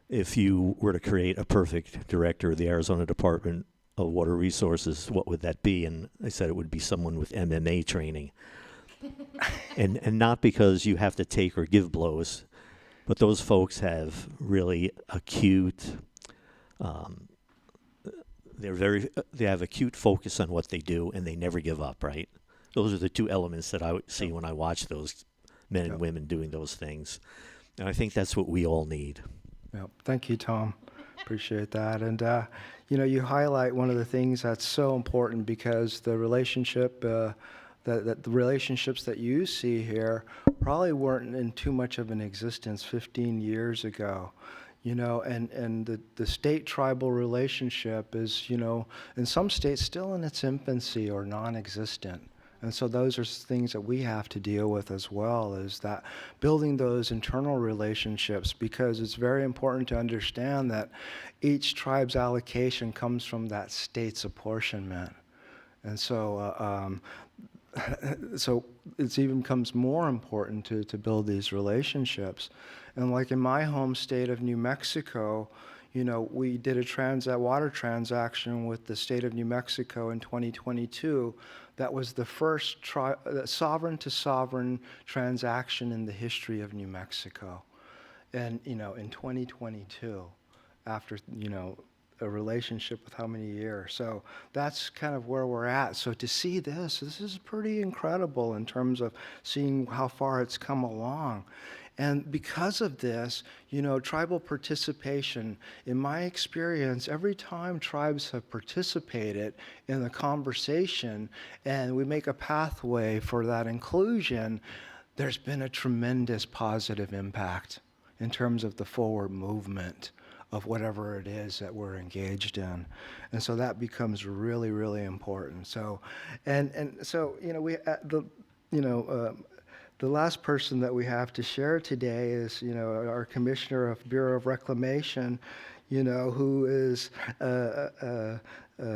if you were to create a perfect director of the Arizona Department of Water Resources, what would that be? And I said it would be someone with MMA training. and not because you have to take or give blows, but those folks have really acute, they have acute focus on what they do, and they never give up, right? Those are the two elements that I see when I watch those men and women doing those things. And I think that's what we all need. Yeah, thank you, Tom. Appreciate that. And, you highlight one of the things that's so important, because the relationship, that the relationships that you see here probably weren't in too much of an existence 15 years ago. And the state-tribal relationship is, in some states still in its infancy or non-existent. And so those are things that we have to deal with as well, is that building those internal relationships, because it's very important to understand that each tribe's allocation comes from that state's apportionment. And so so it even becomes more important to build these relationships. And like in my home state of New Mexico, we did a water transaction with the state of New Mexico in 2022. That was the first sovereign-to-sovereign transaction in the history of New Mexico. And, in 2022, after, a relationship with how many years. So that's kind of where we're at. So to see this is pretty incredible in terms of seeing how far it's come along. And because of this, tribal participation, in my experience, every time tribes have participated in the conversation and we make a pathway for that inclusion, there's been a tremendous positive impact in terms of the forward movement of whatever it is that we're engaged in. And so that becomes really, really important. So, and so, the last person that we have to share today is, our Commissioner of Bureau of Reclamation, who is a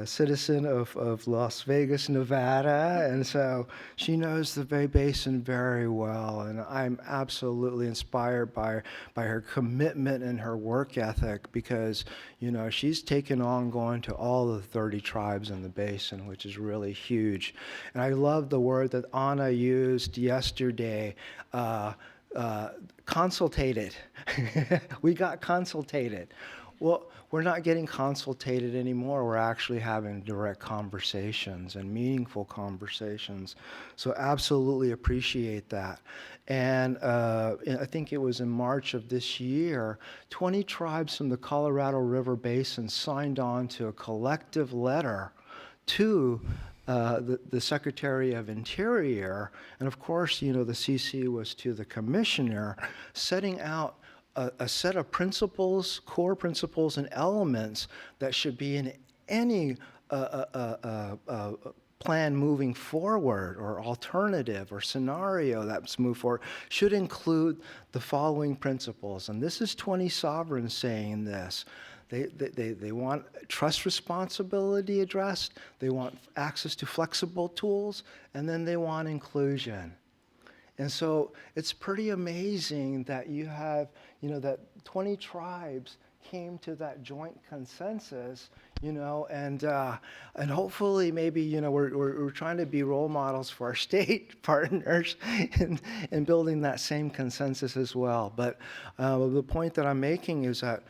citizen of Las Vegas, Nevada. And so she knows the Bay Basin very well. And I'm absolutely inspired by her commitment and her work ethic, because, she's taken on going to all the 30 tribes in the basin, which is really huge. And I love the word that Anna used yesterday, consultated. We got consultated. Well, we're not getting consultated anymore. We're actually having direct conversations and meaningful conversations. So absolutely appreciate that. And I think it was in March of this year, 20 tribes from the Colorado River Basin signed on to a collective letter to the Secretary of Interior. And of course, the CC was to the Commissioner, setting out a set of principles, core principles and elements that should be in any plan moving forward, or alternative or scenario that's moved forward, should include the following principles. And this is 20 sovereigns saying this. They want trust responsibility addressed, they want access to flexible tools, and then they want inclusion. And so it's pretty amazing that you have, that 20 tribes came to that joint consensus, and hopefully maybe, we're trying to be role models for our state partners in building that same consensus as well. But the point that I'm making is that,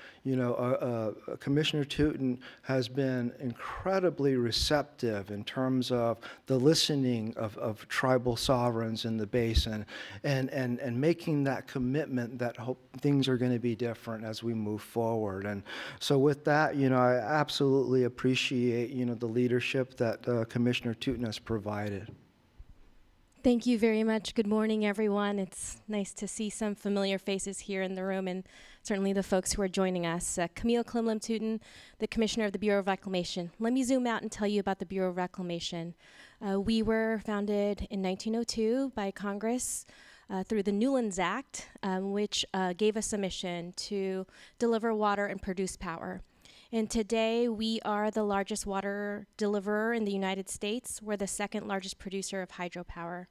Commissioner Tootin has been incredibly receptive in terms of the listening of tribal sovereigns in the basin and making that commitment that things are going to be different as we move forward. And so with that, I absolutely appreciate, the leadership that Commissioner Tootin has provided. Thank you very much. Good morning, everyone. It's nice to see some familiar faces here in the room, and certainly the folks who are joining us. Camille Klimlem Tootin, the Commissioner of the Bureau of Reclamation. Let me zoom out and tell you about the Bureau of Reclamation. We were founded in 1902 by Congress through the Newlands Act, which gave us a mission to deliver water and produce power. And today, we are the largest water deliverer in the United States. We're the second largest producer of hydropower.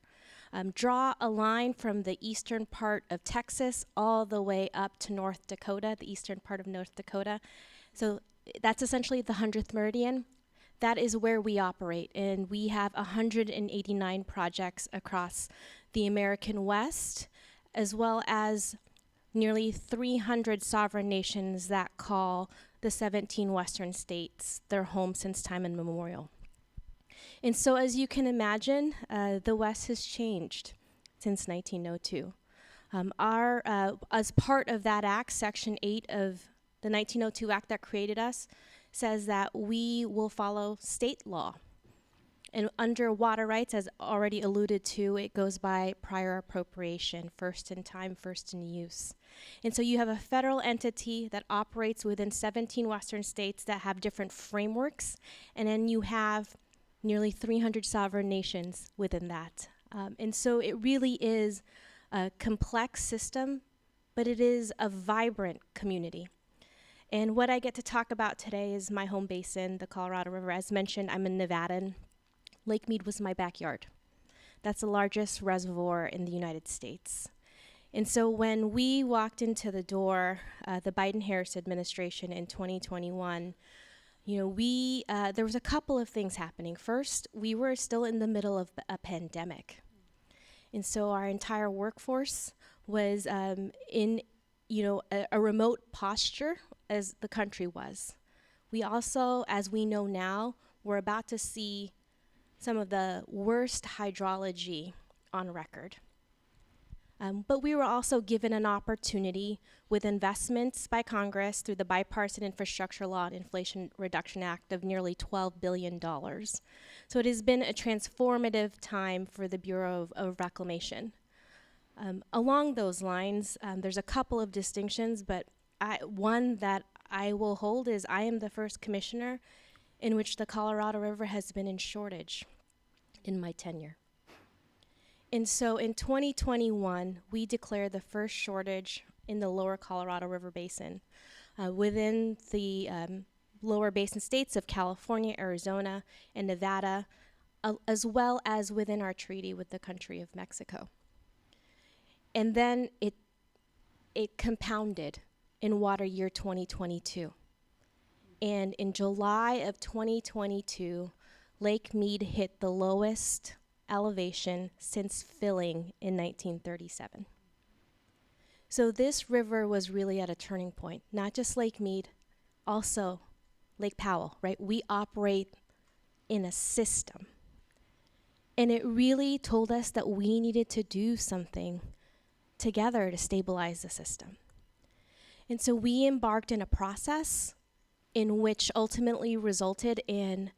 Draw a line from the eastern part of Texas all the way up to North Dakota, the eastern part of North Dakota. So that's essentially the 100th meridian. That is where we operate, and we have 189 projects across the American West, as well as nearly 300 sovereign nations that call the 17 western states their home since time immemorial. And so, as you can imagine, the West has changed since 1902. As part of that act, Section 8 of the 1902 Act that created us says that we will follow state law. And under water rights, as already alluded to, it goes by prior appropriation, first in time, first in use. And so you have a federal entity that operates within 17 western states that have different frameworks, and then you have nearly 300 sovereign nations within that. And so it really is a complex system, but it is a vibrant community. And what I get to talk about today is my home basin, the Colorado River. As mentioned, I'm a Nevadan. Lake Mead was my backyard. That's the largest reservoir in the United States. And so when we walked into the door, the Biden-Harris administration in 2021, there was a couple of things happening. First, we were still in the middle of a pandemic. And so our entire workforce was in a remote posture as the country was. We also, as we know now, we're about to see some of the worst hydrology on record. But we were also given an opportunity with investments by Congress through the Bipartisan Infrastructure Law and Inflation Reduction Act of nearly $12 billion. So it has been a transformative time for the Bureau of Reclamation. Along those lines, there's a couple of distinctions, but one that I will hold is I am the first commissioner in which the Colorado River has been in shortage in my tenure. And so in 2021, we declared the first shortage in the lower Colorado River Basin within the lower basin states of California, Arizona, and Nevada, as well as within our treaty with the country of Mexico. And then it compounded in water year 2022. And in July of 2022, Lake Mead hit the lowest elevation since filling in 1937. So this river was really at a turning point, not just Lake Mead, also Lake Powell, right? We operate in a system. And it really told us that we needed to do something together to stabilize the system. And so we embarked in a process in which ultimately resulted in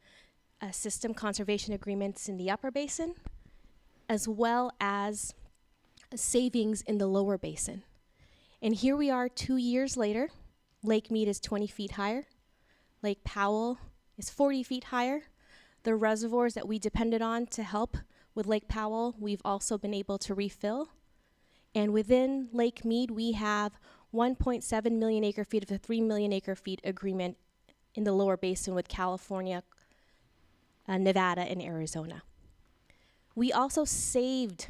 system conservation agreements in the upper basin, as well as savings in the lower basin. And here we are 2 years later. Lake Mead is 20 feet higher. Lake Powell is 40 feet higher. The reservoirs that we depended on to help with Lake Powell, we've also been able to refill. And within Lake Mead, we have 1.7 million acre feet of a 3 million acre feet agreement in the lower basin with California, Nevada, and Arizona. We also saved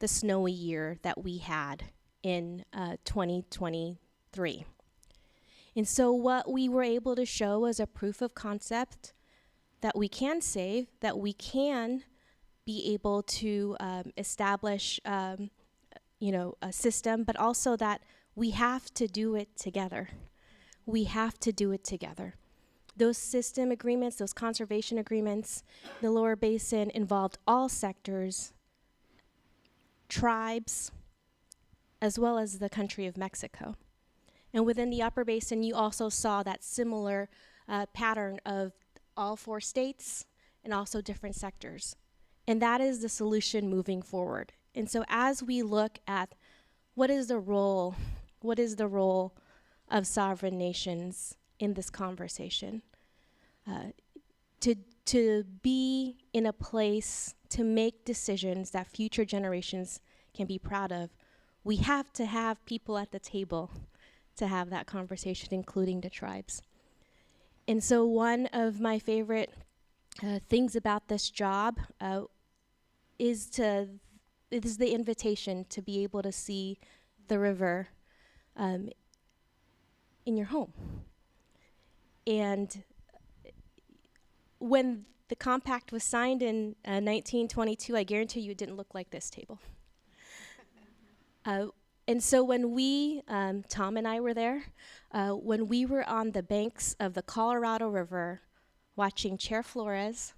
the snowy year that we had in 2023. And so what we were able to show as a proof of concept that we can save, that we can be able to establish a system, but also that we have to do it together. We have to do it together. Those system agreements, those conservation agreements, the lower basin involved all sectors, tribes, as well as the country of Mexico. And within the upper basin, you also saw that similar pattern of all 4 states and also different sectors. And that is the solution moving forward. And so as we look at what is the role of sovereign nations in this conversation, to be in a place to make decisions that future generations can be proud of, we have to have people at the table to have that conversation, including the tribes. And so one of my favorite things about this job is the invitation to be able to see the river in your home. And when the compact was signed in 1922, I guarantee you it didn't look like this table. And so when we, Tom and I were there, when we were on the banks of the Colorado River watching Chair Flores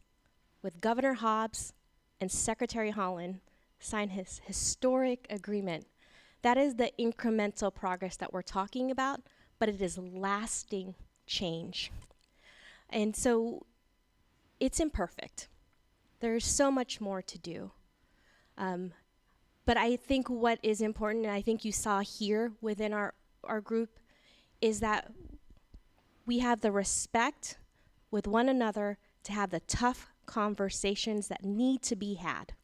with Governor Hobbs and Secretary Holland sign his historic agreement, that is the incremental progress that we're talking about, but it is lasting change. And so it's imperfect. There's so much more to do. But I think what is important, and I think you saw here within our group, is that we have the respect with one another to have the tough conversations that need to be had.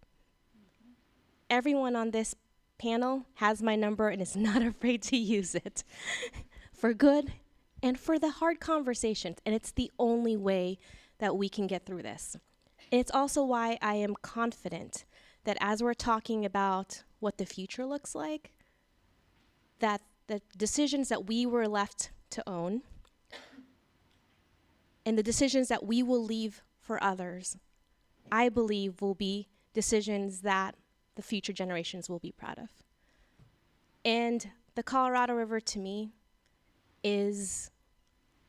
Everyone on this panel has my number and is not afraid to use it for good and for the hard conversations. And it's the only way that we can get through this. And it's also why I am confident that as we're talking about what the future looks like, that the decisions that we were left to own and the decisions that we will leave for others, I believe will be decisions that the future generations will be proud of. And the Colorado River, to me, is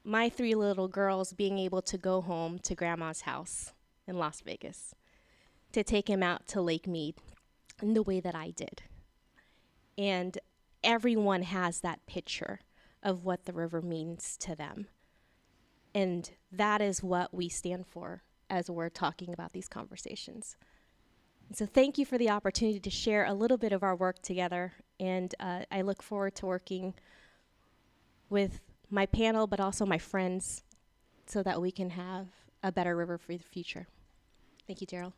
my 3 little girls being able to go home to Grandma's house in Las Vegas, to take him out to Lake Mead in the way that I did. And everyone has that picture of what the river means to them. And that is what we stand for as we're talking about these conversations. And so thank you for the opportunity to share a little bit of our work together. And I look forward to working with my panel, but also my friends, so that we can have a better river for the future. Thank you, Daryl.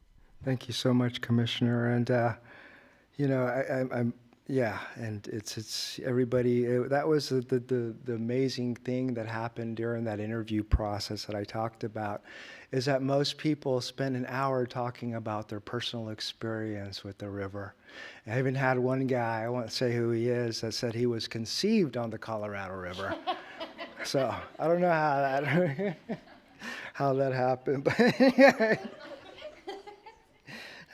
Thank you so much, Commissioner. And I'm and it's everybody. That was the amazing thing that happened during that interview process that I talked about, is that most people spend an hour talking about their personal experience with the river. I even had one guy, I won't say who he is, that said he was conceived on the Colorado River. So I don't know how that happened, but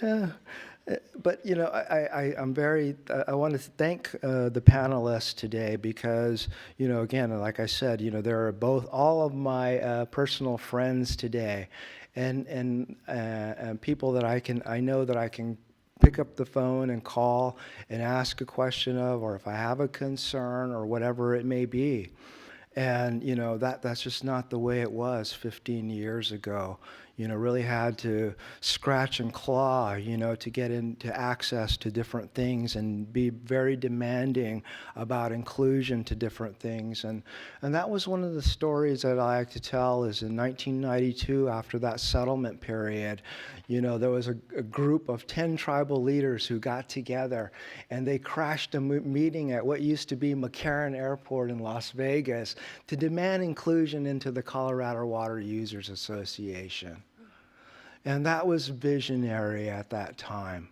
I'm very. I want to thank the panelists today because again, like I said, there are all of my personal friends today, and people that I know that I can pick up the phone and call and ask a question of, or if I have a concern or whatever it may be. And that's just not the way it was 15 years ago. really had to scratch and claw, to get into access to different things and be very demanding about inclusion to different things. And that was one of the stories that I like to tell is in 1992, after that settlement period, there was a group of 10 tribal leaders who got together and they crashed a meeting at what used to be McCarran Airport in Las Vegas to demand inclusion into the Colorado Water Users Association. And that was visionary at that time.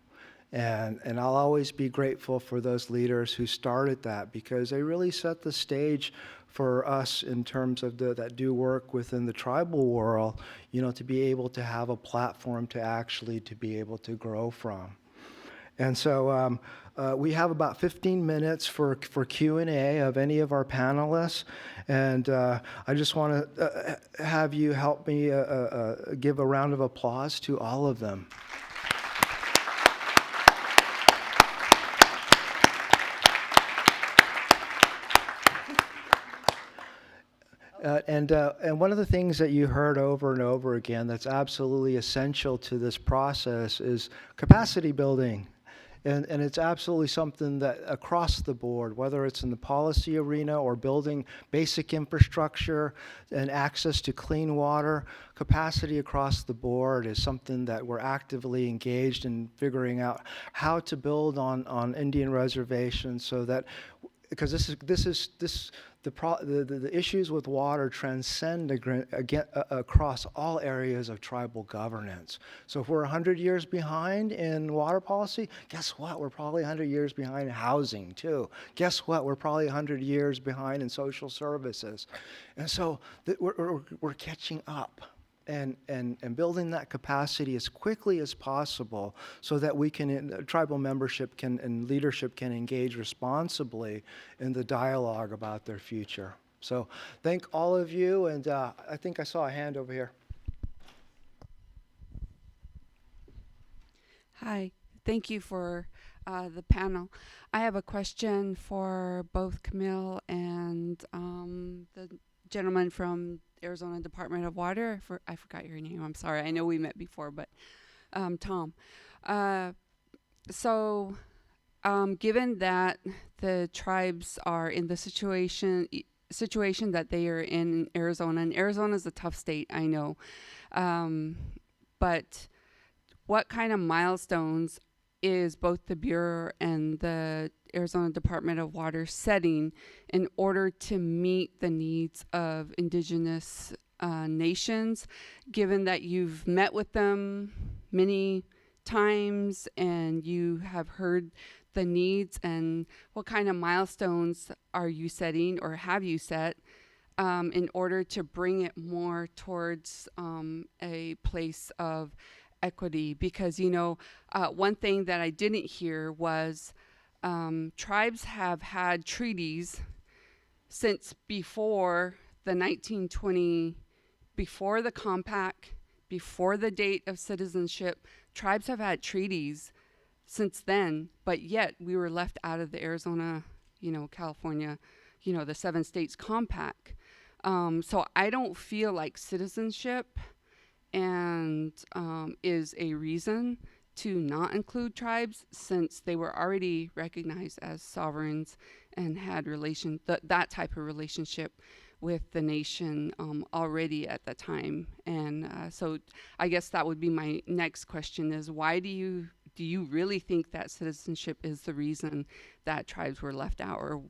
And I'll always be grateful for those leaders who started that because they really set the stage for us in terms of that do work within the tribal world, to be able to have a platform to be able to grow from. And so we have about 15 minutes for Q&A of any of our panelists. And I just want to have you help me give a round of applause to all of them. And one of the things that you heard over and over again that's absolutely essential to this process is capacity building. And it's absolutely something that across the board, whether it's in the policy arena or building basic infrastructure and access to clean water, capacity across the board is something that we're actively engaged in figuring out how to build on Indian reservations so that, because the issues with water transcend across all areas of tribal governance. So if we're 100 years behind in water policy, guess what? We're probably 100 years behind in housing too. Guess what? We're probably 100 years behind in social services. And so we're catching up. And building that capacity as quickly as possible so that we can, tribal membership and leadership can engage responsibly in the dialogue about their future. So thank all of you, and I think I saw a hand over here. Hi, thank you for the panel. I have a question for both Camille and the gentleman from Arizona Department of Water. I forgot your name. I'm sorry. I know we met before, but Tom. So given that the tribes are in the situation that they are in Arizona, and Arizona is a tough state, I know. But what kind of milestones is both the Bureau and the Arizona Department of Water setting in order to meet the needs of Indigenous nations, given that you've met with them many times and you have heard the needs, and what kind of milestones are you setting or have you set in order to bring it more towards a place of equity? Because, one thing that I didn't hear was tribes have had treaties since before the 1920, before the compact, before the date of citizenship. Tribes have had treaties since then, but yet we were left out of the Arizona, California, the 7 states compact. So I don't feel like citizenship and is a reason to not include tribes, since they were already recognized as sovereigns and had that type of relationship with the nation already at the time. And so I guess that would be my next question is, why do you really think that citizenship is the reason that tribes were left out, or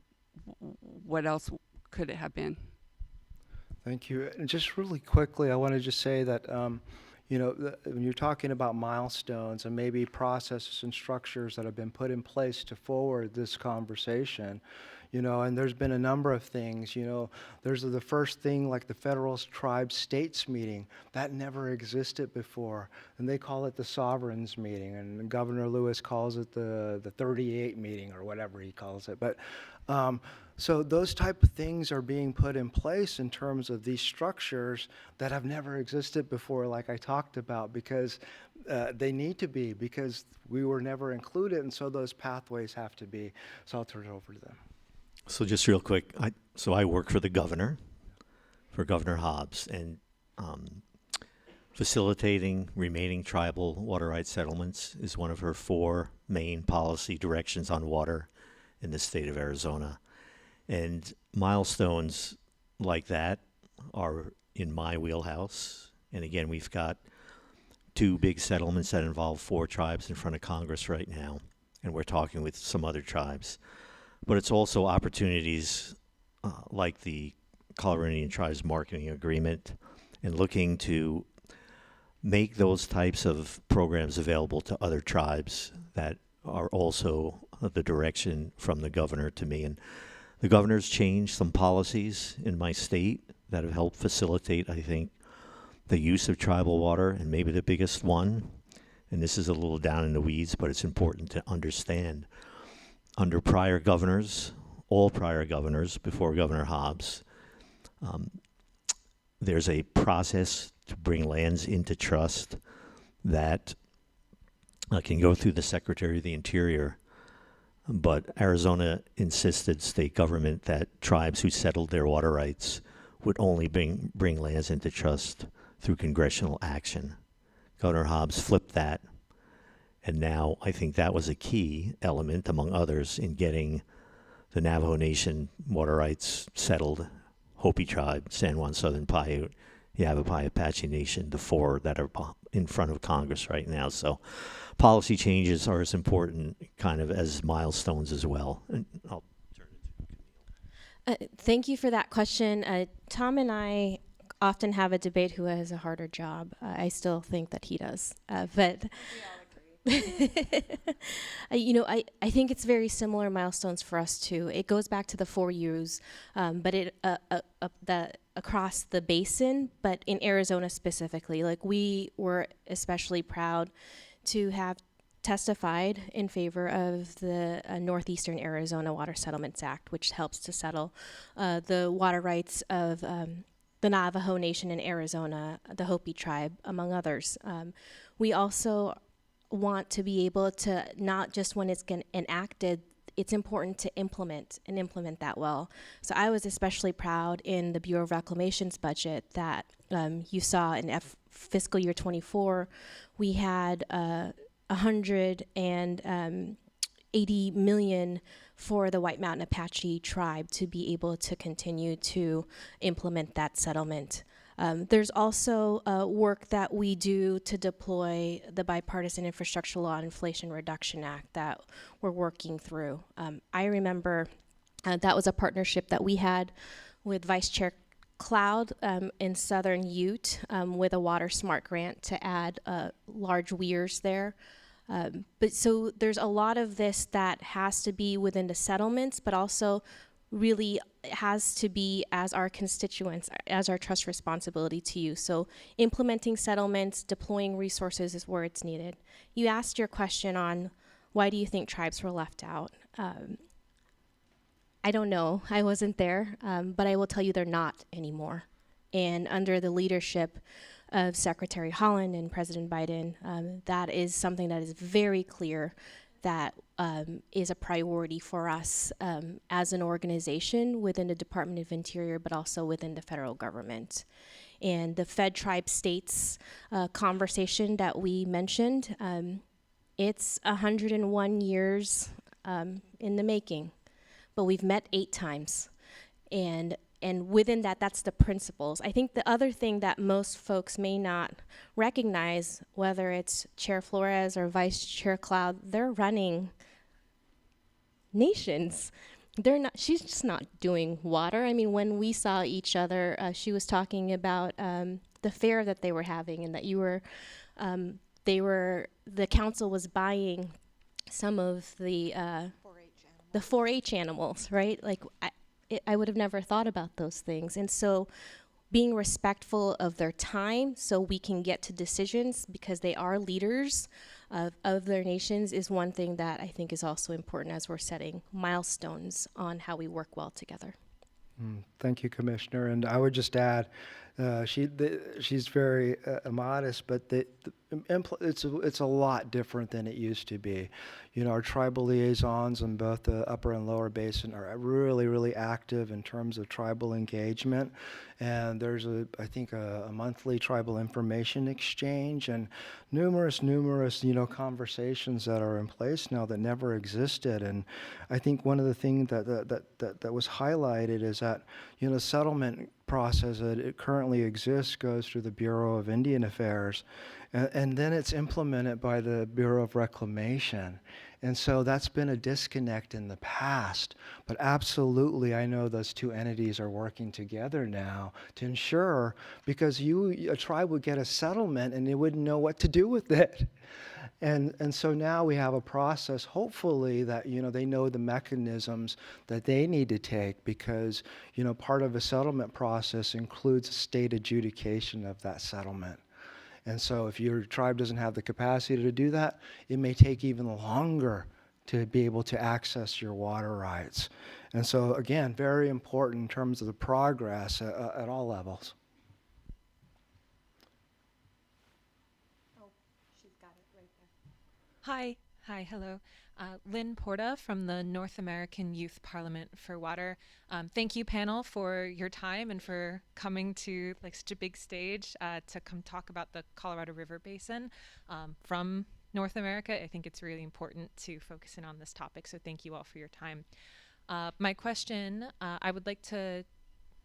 what else could it have been? Thank you. And just really quickly, I want to just say that, when you're talking about milestones and maybe processes and structures that have been put in place to forward this conversation, and there's been a number of things, there's the first thing like the Federal Tribes States meeting. That never existed before. And they call it the Sovereigns meeting. And Governor Lewis calls it the 38 meeting or whatever he calls it. But so those type of things are being put in place in terms of these structures that have never existed before, like I talked about, because they need to be, because we were never included, and so those pathways have to be. So I'll turn it over to them. So just real quick, I work for the governor, for Governor Hobbs, and Facilitating remaining tribal water rights settlements is one of her 4 main policy directions on water in the state of Arizona. And milestones like that are in my wheelhouse. And again, we've got 2 big settlements that involve 4 tribes in front of Congress right now, and we're talking with some other tribes. But it's also opportunities like the Colorado Indian Tribes Marketing Agreement, and looking to make those types of programs available to other tribes that are also the direction from the governor to me. And the governor's changed some policies in my state that have helped facilitate, I think, the use of tribal water. And maybe the biggest one, and this is a little down in the weeds, but it's important to understand, under prior governors, all prior governors before Governor Hobbs, there's a process to bring lands into trust that can go through the Secretary of the Interior. But Arizona insisted, state government, that tribes who settled their water rights would only bring lands into trust through congressional action. Governor Hobbs flipped that, and now I think that was a key element, among others, in getting the Navajo Nation water rights settled. Hopi Tribe, San Juan Southern Paiute, Yavapai Apache Nation, the 4 that are in front of Congress right now. So policy changes are as important kind of as milestones as well. And I'll turn it to Thank you for that question. Tom and I often have a debate who has a harder job. I still think that he does. But I think it's very similar milestones for us too. It goes back to the 4 U's, but it across the basin, but in Arizona specifically. Like, we were especially proud to have testified in favor of the Northeastern Arizona Water Settlements Act, which helps to settle the water rights of the Navajo Nation in Arizona, the Hopi tribe, among others. We also want to be able to, not just when it's enacted, it's important to implement that well. So I was especially proud in the Bureau of Reclamation's budget that you saw in fiscal year 24, we had $180 million for the White Mountain Apache tribe to be able to continue to implement that settlement. There's also work that we do to deploy the Bipartisan Infrastructure Law and Inflation Reduction Act that we're working through. I remember that was a partnership that we had with Vice Chair Cloud in Southern Ute with a Water Smart grant to add large weirs there. But so there's a lot of this that has to be within the settlements, but also really has to be as our constituents, as our trust responsibility to you. So implementing settlements, deploying resources is where it's needed. You asked your question on why do you think tribes were left out? I don't know, I wasn't there, but I will tell you they're not anymore. And under the leadership of Secretary Holland and President Biden, that is something that is very clear that is a priority for us as an organization within the Department of Interior, but also within the federal government. And the Fed Tribe States conversation that we mentioned, it's 101 years in the making, but we've met 8 times. And within that, that's the principles. I think the other thing that most folks may not recognize, whether it's Chair Flores or Vice Chair Cloud, they're running nations. She's just not doing water. I mean, when we saw each other, she was talking about the fair that they were having, and that the council was buying some of the 4-H animals, right? Like, I would have never thought about those things. And so being respectful of their time so we can get to decisions, because they are leaders of their nations, is one thing that I think is also important as we're setting milestones on how we work well together. Thank you, Commissioner. And I would just add She's very modest, but it's a lot different than it used to be. You know, our tribal liaisons in both the upper and lower basin are really, really active in terms of tribal engagement. And there's I think a monthly tribal information exchange and numerous, conversations that are in place now that never existed. And I think one of the things that was highlighted is that, settlement process that it currently exists goes through the Bureau of Indian Affairs, and then it's implemented by the Bureau of Reclamation. And so that's been a disconnect in the past. But absolutely, I know those two entities are working together now to ensure, because a tribe would get a settlement and they wouldn't know what to do with it. And so now we have a process, hopefully, that, they know the mechanisms that they need to take, because, part of a settlement process includes state adjudication of that settlement. And so if your tribe doesn't have the capacity to do that, it may take even longer to be able to access your water rights. And so, again, very important in terms of the progress at all levels. Hi, hello. Lynn Porta from the North American Youth Parliament for Water. Thank you, panel, for your time and for coming to such a big stage to come talk about the Colorado River Basin from North America. I think it's really important to focus in on this topic, so thank you all for your time. My question I would like to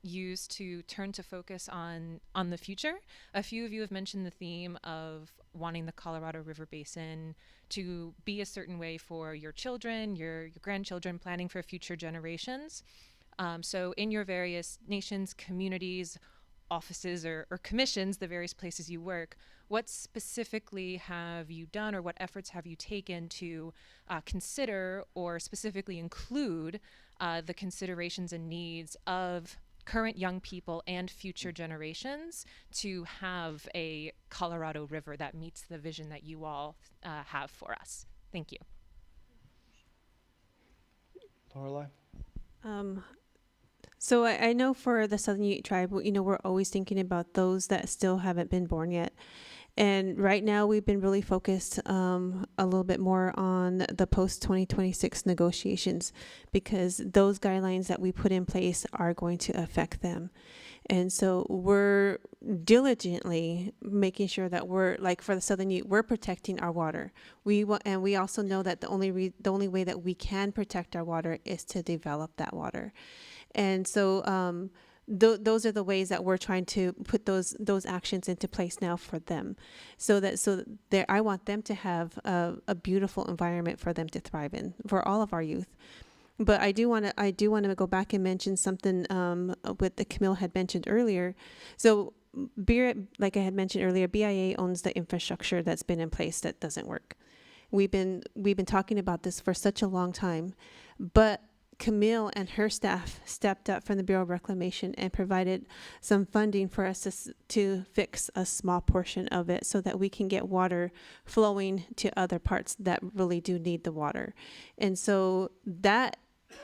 use to turn to focus on the future. A few of you have mentioned the theme of wanting the Colorado River Basin to be a certain way for your children, your grandchildren, planning for future generations. So in your various nations, communities, offices, or commissions, the various places you work, what specifically have you done, or what efforts have you taken to consider or specifically include the considerations and needs of current young people and future generations to have a Colorado River that meets the vision that you all have for us? Thank you. Lorelei? So I know for the Southern Ute tribe, we're always thinking about those that still haven't been born yet. And right now we've been really focused a little bit more on the post-2026 negotiations, because those guidelines that we put in place are going to affect them. And so we're diligently making sure that we're, for the Southern Ute, we're protecting our water. And we also know that the only way that we can protect our water is to develop that water. And so those are the ways that we're trying to put those actions into place now for them, so that I want them to have a beautiful environment for them to thrive in, for all of our youth. But I do want to go back and mention something what the Camille had mentioned earlier. So like I had mentioned earlier, BIA owns the infrastructure that's been in place that doesn't work. We've been talking about this for such a long time, but Camille and her staff stepped up from the Bureau of Reclamation and provided some funding for us to fix a small portion of it, so that we can get water flowing to other parts that really do need the water. And so that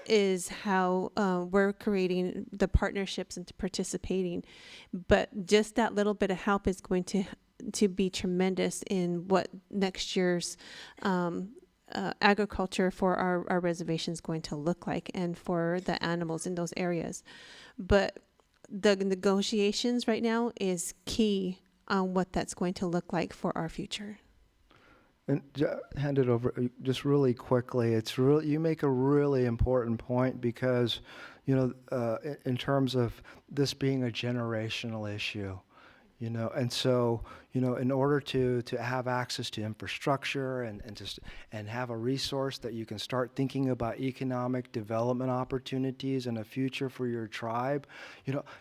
is how we're creating the partnerships and participating. But just that little bit of help is going to be tremendous in what next year's agriculture for our reservation is going to look like, and for the animals in those areas. But the negotiations right now is key on what that's going to look like for our future. And hand it over just really quickly. You make a really important point, because, in terms of this being a generational issue, and so, in order to have access to infrastructure and have a resource that you can start thinking about economic development opportunities and a future for your tribe,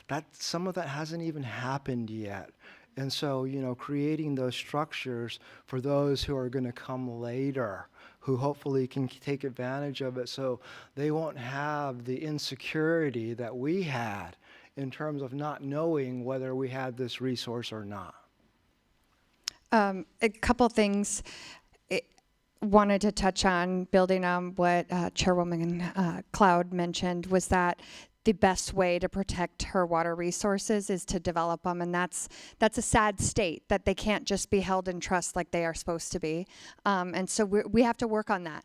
that some of that hasn't even happened yet. And so, creating those structures for those who are going to come later, who hopefully can take advantage of it, so they won't have the insecurity that we had in terms of not knowing whether we had this resource or not. A couple things wanted to touch on, building on what Chairwoman Cloud mentioned, was that the best way to protect her water resources is to develop them, and that's a sad state that they can't just be held in trust like they are supposed to be, and so we have to work on that,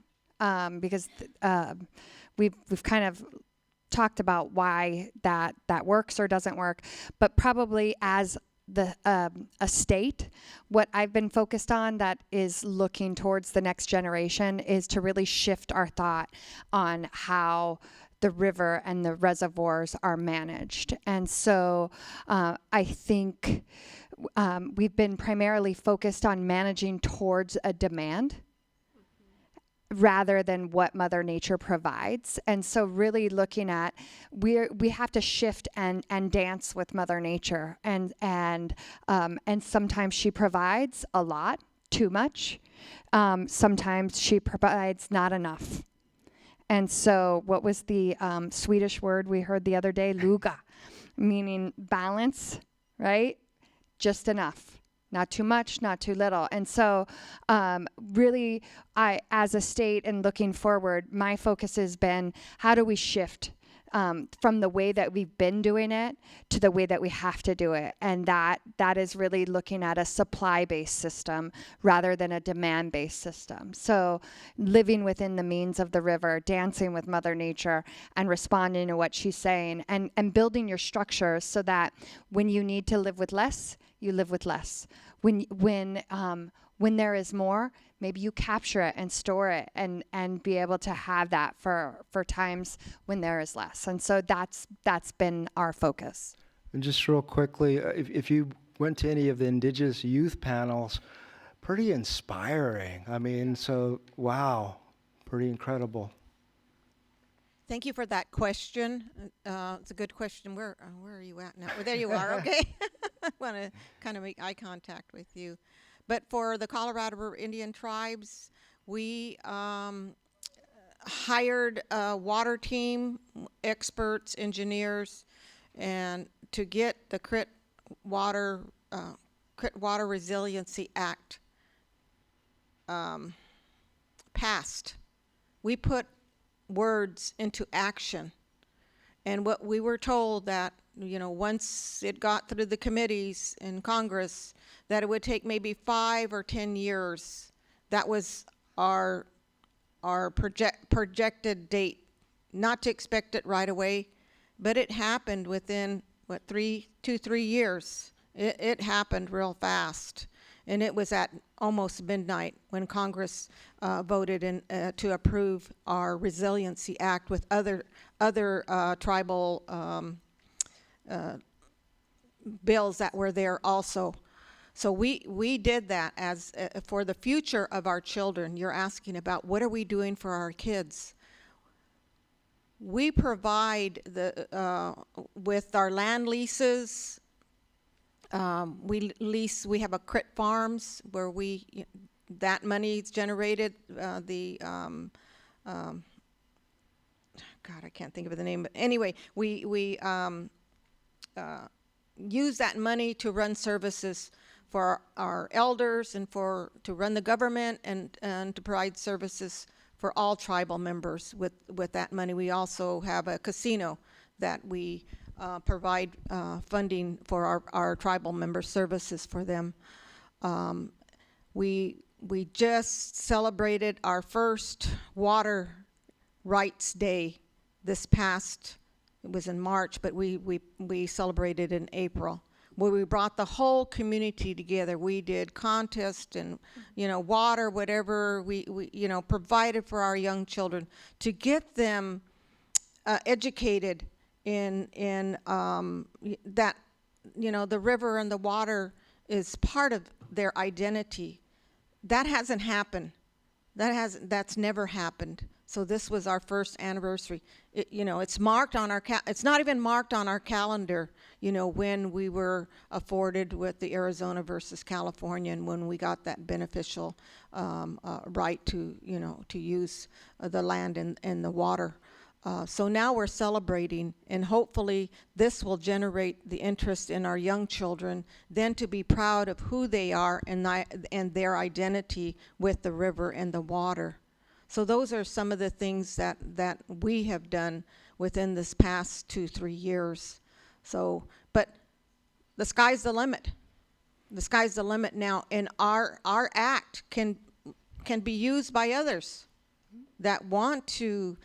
because we've kind of talked about why that works or doesn't work, but probably as a state, what I've been focused on that is looking towards the next generation is to really shift our thought on how the river and the reservoirs are managed. And so I think we've been primarily focused on managing towards a demand rather than what Mother Nature provides. And so really looking at, we have to shift and dance with Mother Nature. And sometimes she provides a lot, too much. Sometimes she provides not enough. And so what was the Swedish word we heard the other day? Luga, meaning balance, right? Just enough. Not too much, not too little. And so really, as a state and looking forward, my focus has been how do we shift from the way that we've been doing it to the way that we have to do it. And that is really looking at a supply-based system rather than a demand-based system. So living within the means of the river, dancing with Mother Nature and responding to what she's saying, and building your structures so that when you need to live with less, you live with less. When there is more, maybe you capture it and store it and be able to have that for times when there is less. And so that's been our focus. And just real quickly, if you went to any of the Indigenous youth panels, pretty inspiring. I mean, so wow, pretty incredible. Thank you for that question. It's a good question. Where are you at now? Well, there you are. Okay. I want to kind of make eye contact with you. But for the Colorado River Indian tribes, we hired a water team, experts, engineers, and to get the Crit Water Resiliency Act passed. We put words into action, and what we were told that once it got through the committees in Congress, that it would take maybe 5 or 10 years. That was our projected date. Not to expect it right away, but it happened within 3 years. It happened real fast. And it was at almost midnight when Congress voted to approve our Resiliency Act with other tribal bills that were there also. So we did that as for the future of our children. You're asking about what are we doing for our kids? We provide with our land leases. We have a Crit Farms where that money is generated. God, I can't think of the name, but anyway, we use that money to run services for our elders and to run the government and to provide services for all tribal members with that money. We also have a casino that we provide funding for our tribal member services for them. We just celebrated our first Water Rights Day this past, it was in March, but we celebrated in April, where we brought the whole community together. We did contests and water, whatever we provided for our young children to get them educated in that the river and the water is part of their identity. That hasn't happened. That's never happened. So this was our first anniversary. It's marked on it's not even marked on our calendar, when we were afforded with the Arizona versus California and when we got that beneficial right to use the land and the water. So now we're celebrating, and hopefully this will generate the interest in our young children, then to be proud of who they are and their identity with the river and the water. So those are some of the things that we have done within this past 2-3 years. So, but the sky's the limit. The sky's the limit now, and our act can be used by others that want to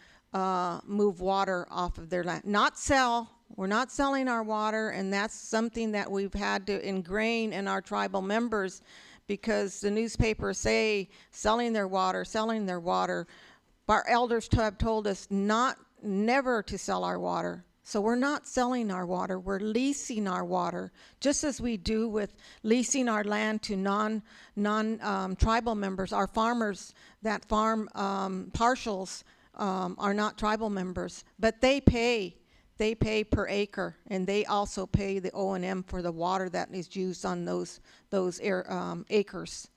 move water off of their land. Not sell. We're not selling our water, and that's something that we've had to ingrain in our tribal members, because the newspapers say selling their water. Our elders have told us never to sell our water. So we're not selling our water, we're leasing our water, just as we do with leasing our land to non-tribal members. Our farmers that farm partials are not tribal members, but they pay per acre, and they also pay the O&M for the water that is used on those acres.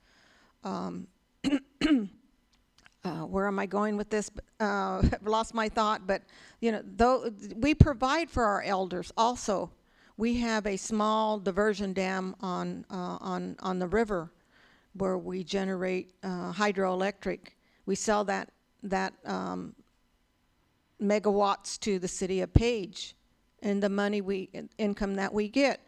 Where am I going with this? I've lost my thought, but though we provide for our elders also. We have a small diversion dam on the river where we generate hydroelectric. We sell that megawatts to the city of Page, and the income that we get,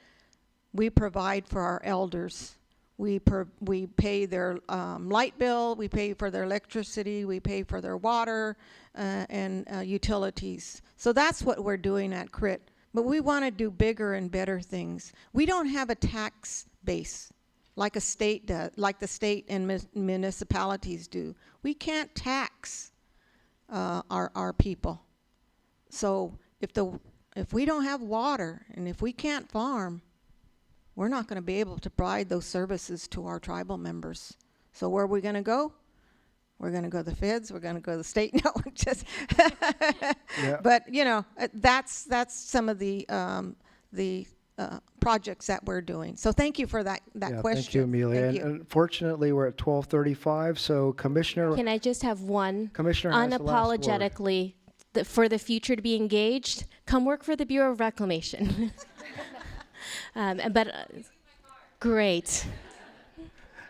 we provide for our elders. We pay their light bill, we pay for their electricity, we pay for their water and utilities. So that's what we're doing at CRIT. But we want to do bigger and better things. We don't have a tax base like a state does, like the state and municipalities do. We can't tax our people. So if we don't have water and if we can't farm, we're not going to be able to provide those services to our tribal members. So where are we going to go? We're going to go to the feds. We're going to go to the state. No, just. Yeah. But that's some of the projects that we're doing. So thank you for that question. Thank you, Amelia. Thank you. And unfortunately, we're at 12:35. So, Commissioner. Can I just have one? Commissioner has the last word. Unapologetically, for the future to be engaged, come work for the Bureau of Reclamation. Great.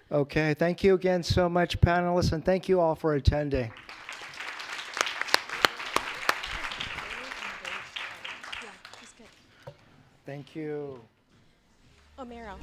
Okay, thank you again so much, panelists, and thank you all for attending. Thank you. Omero.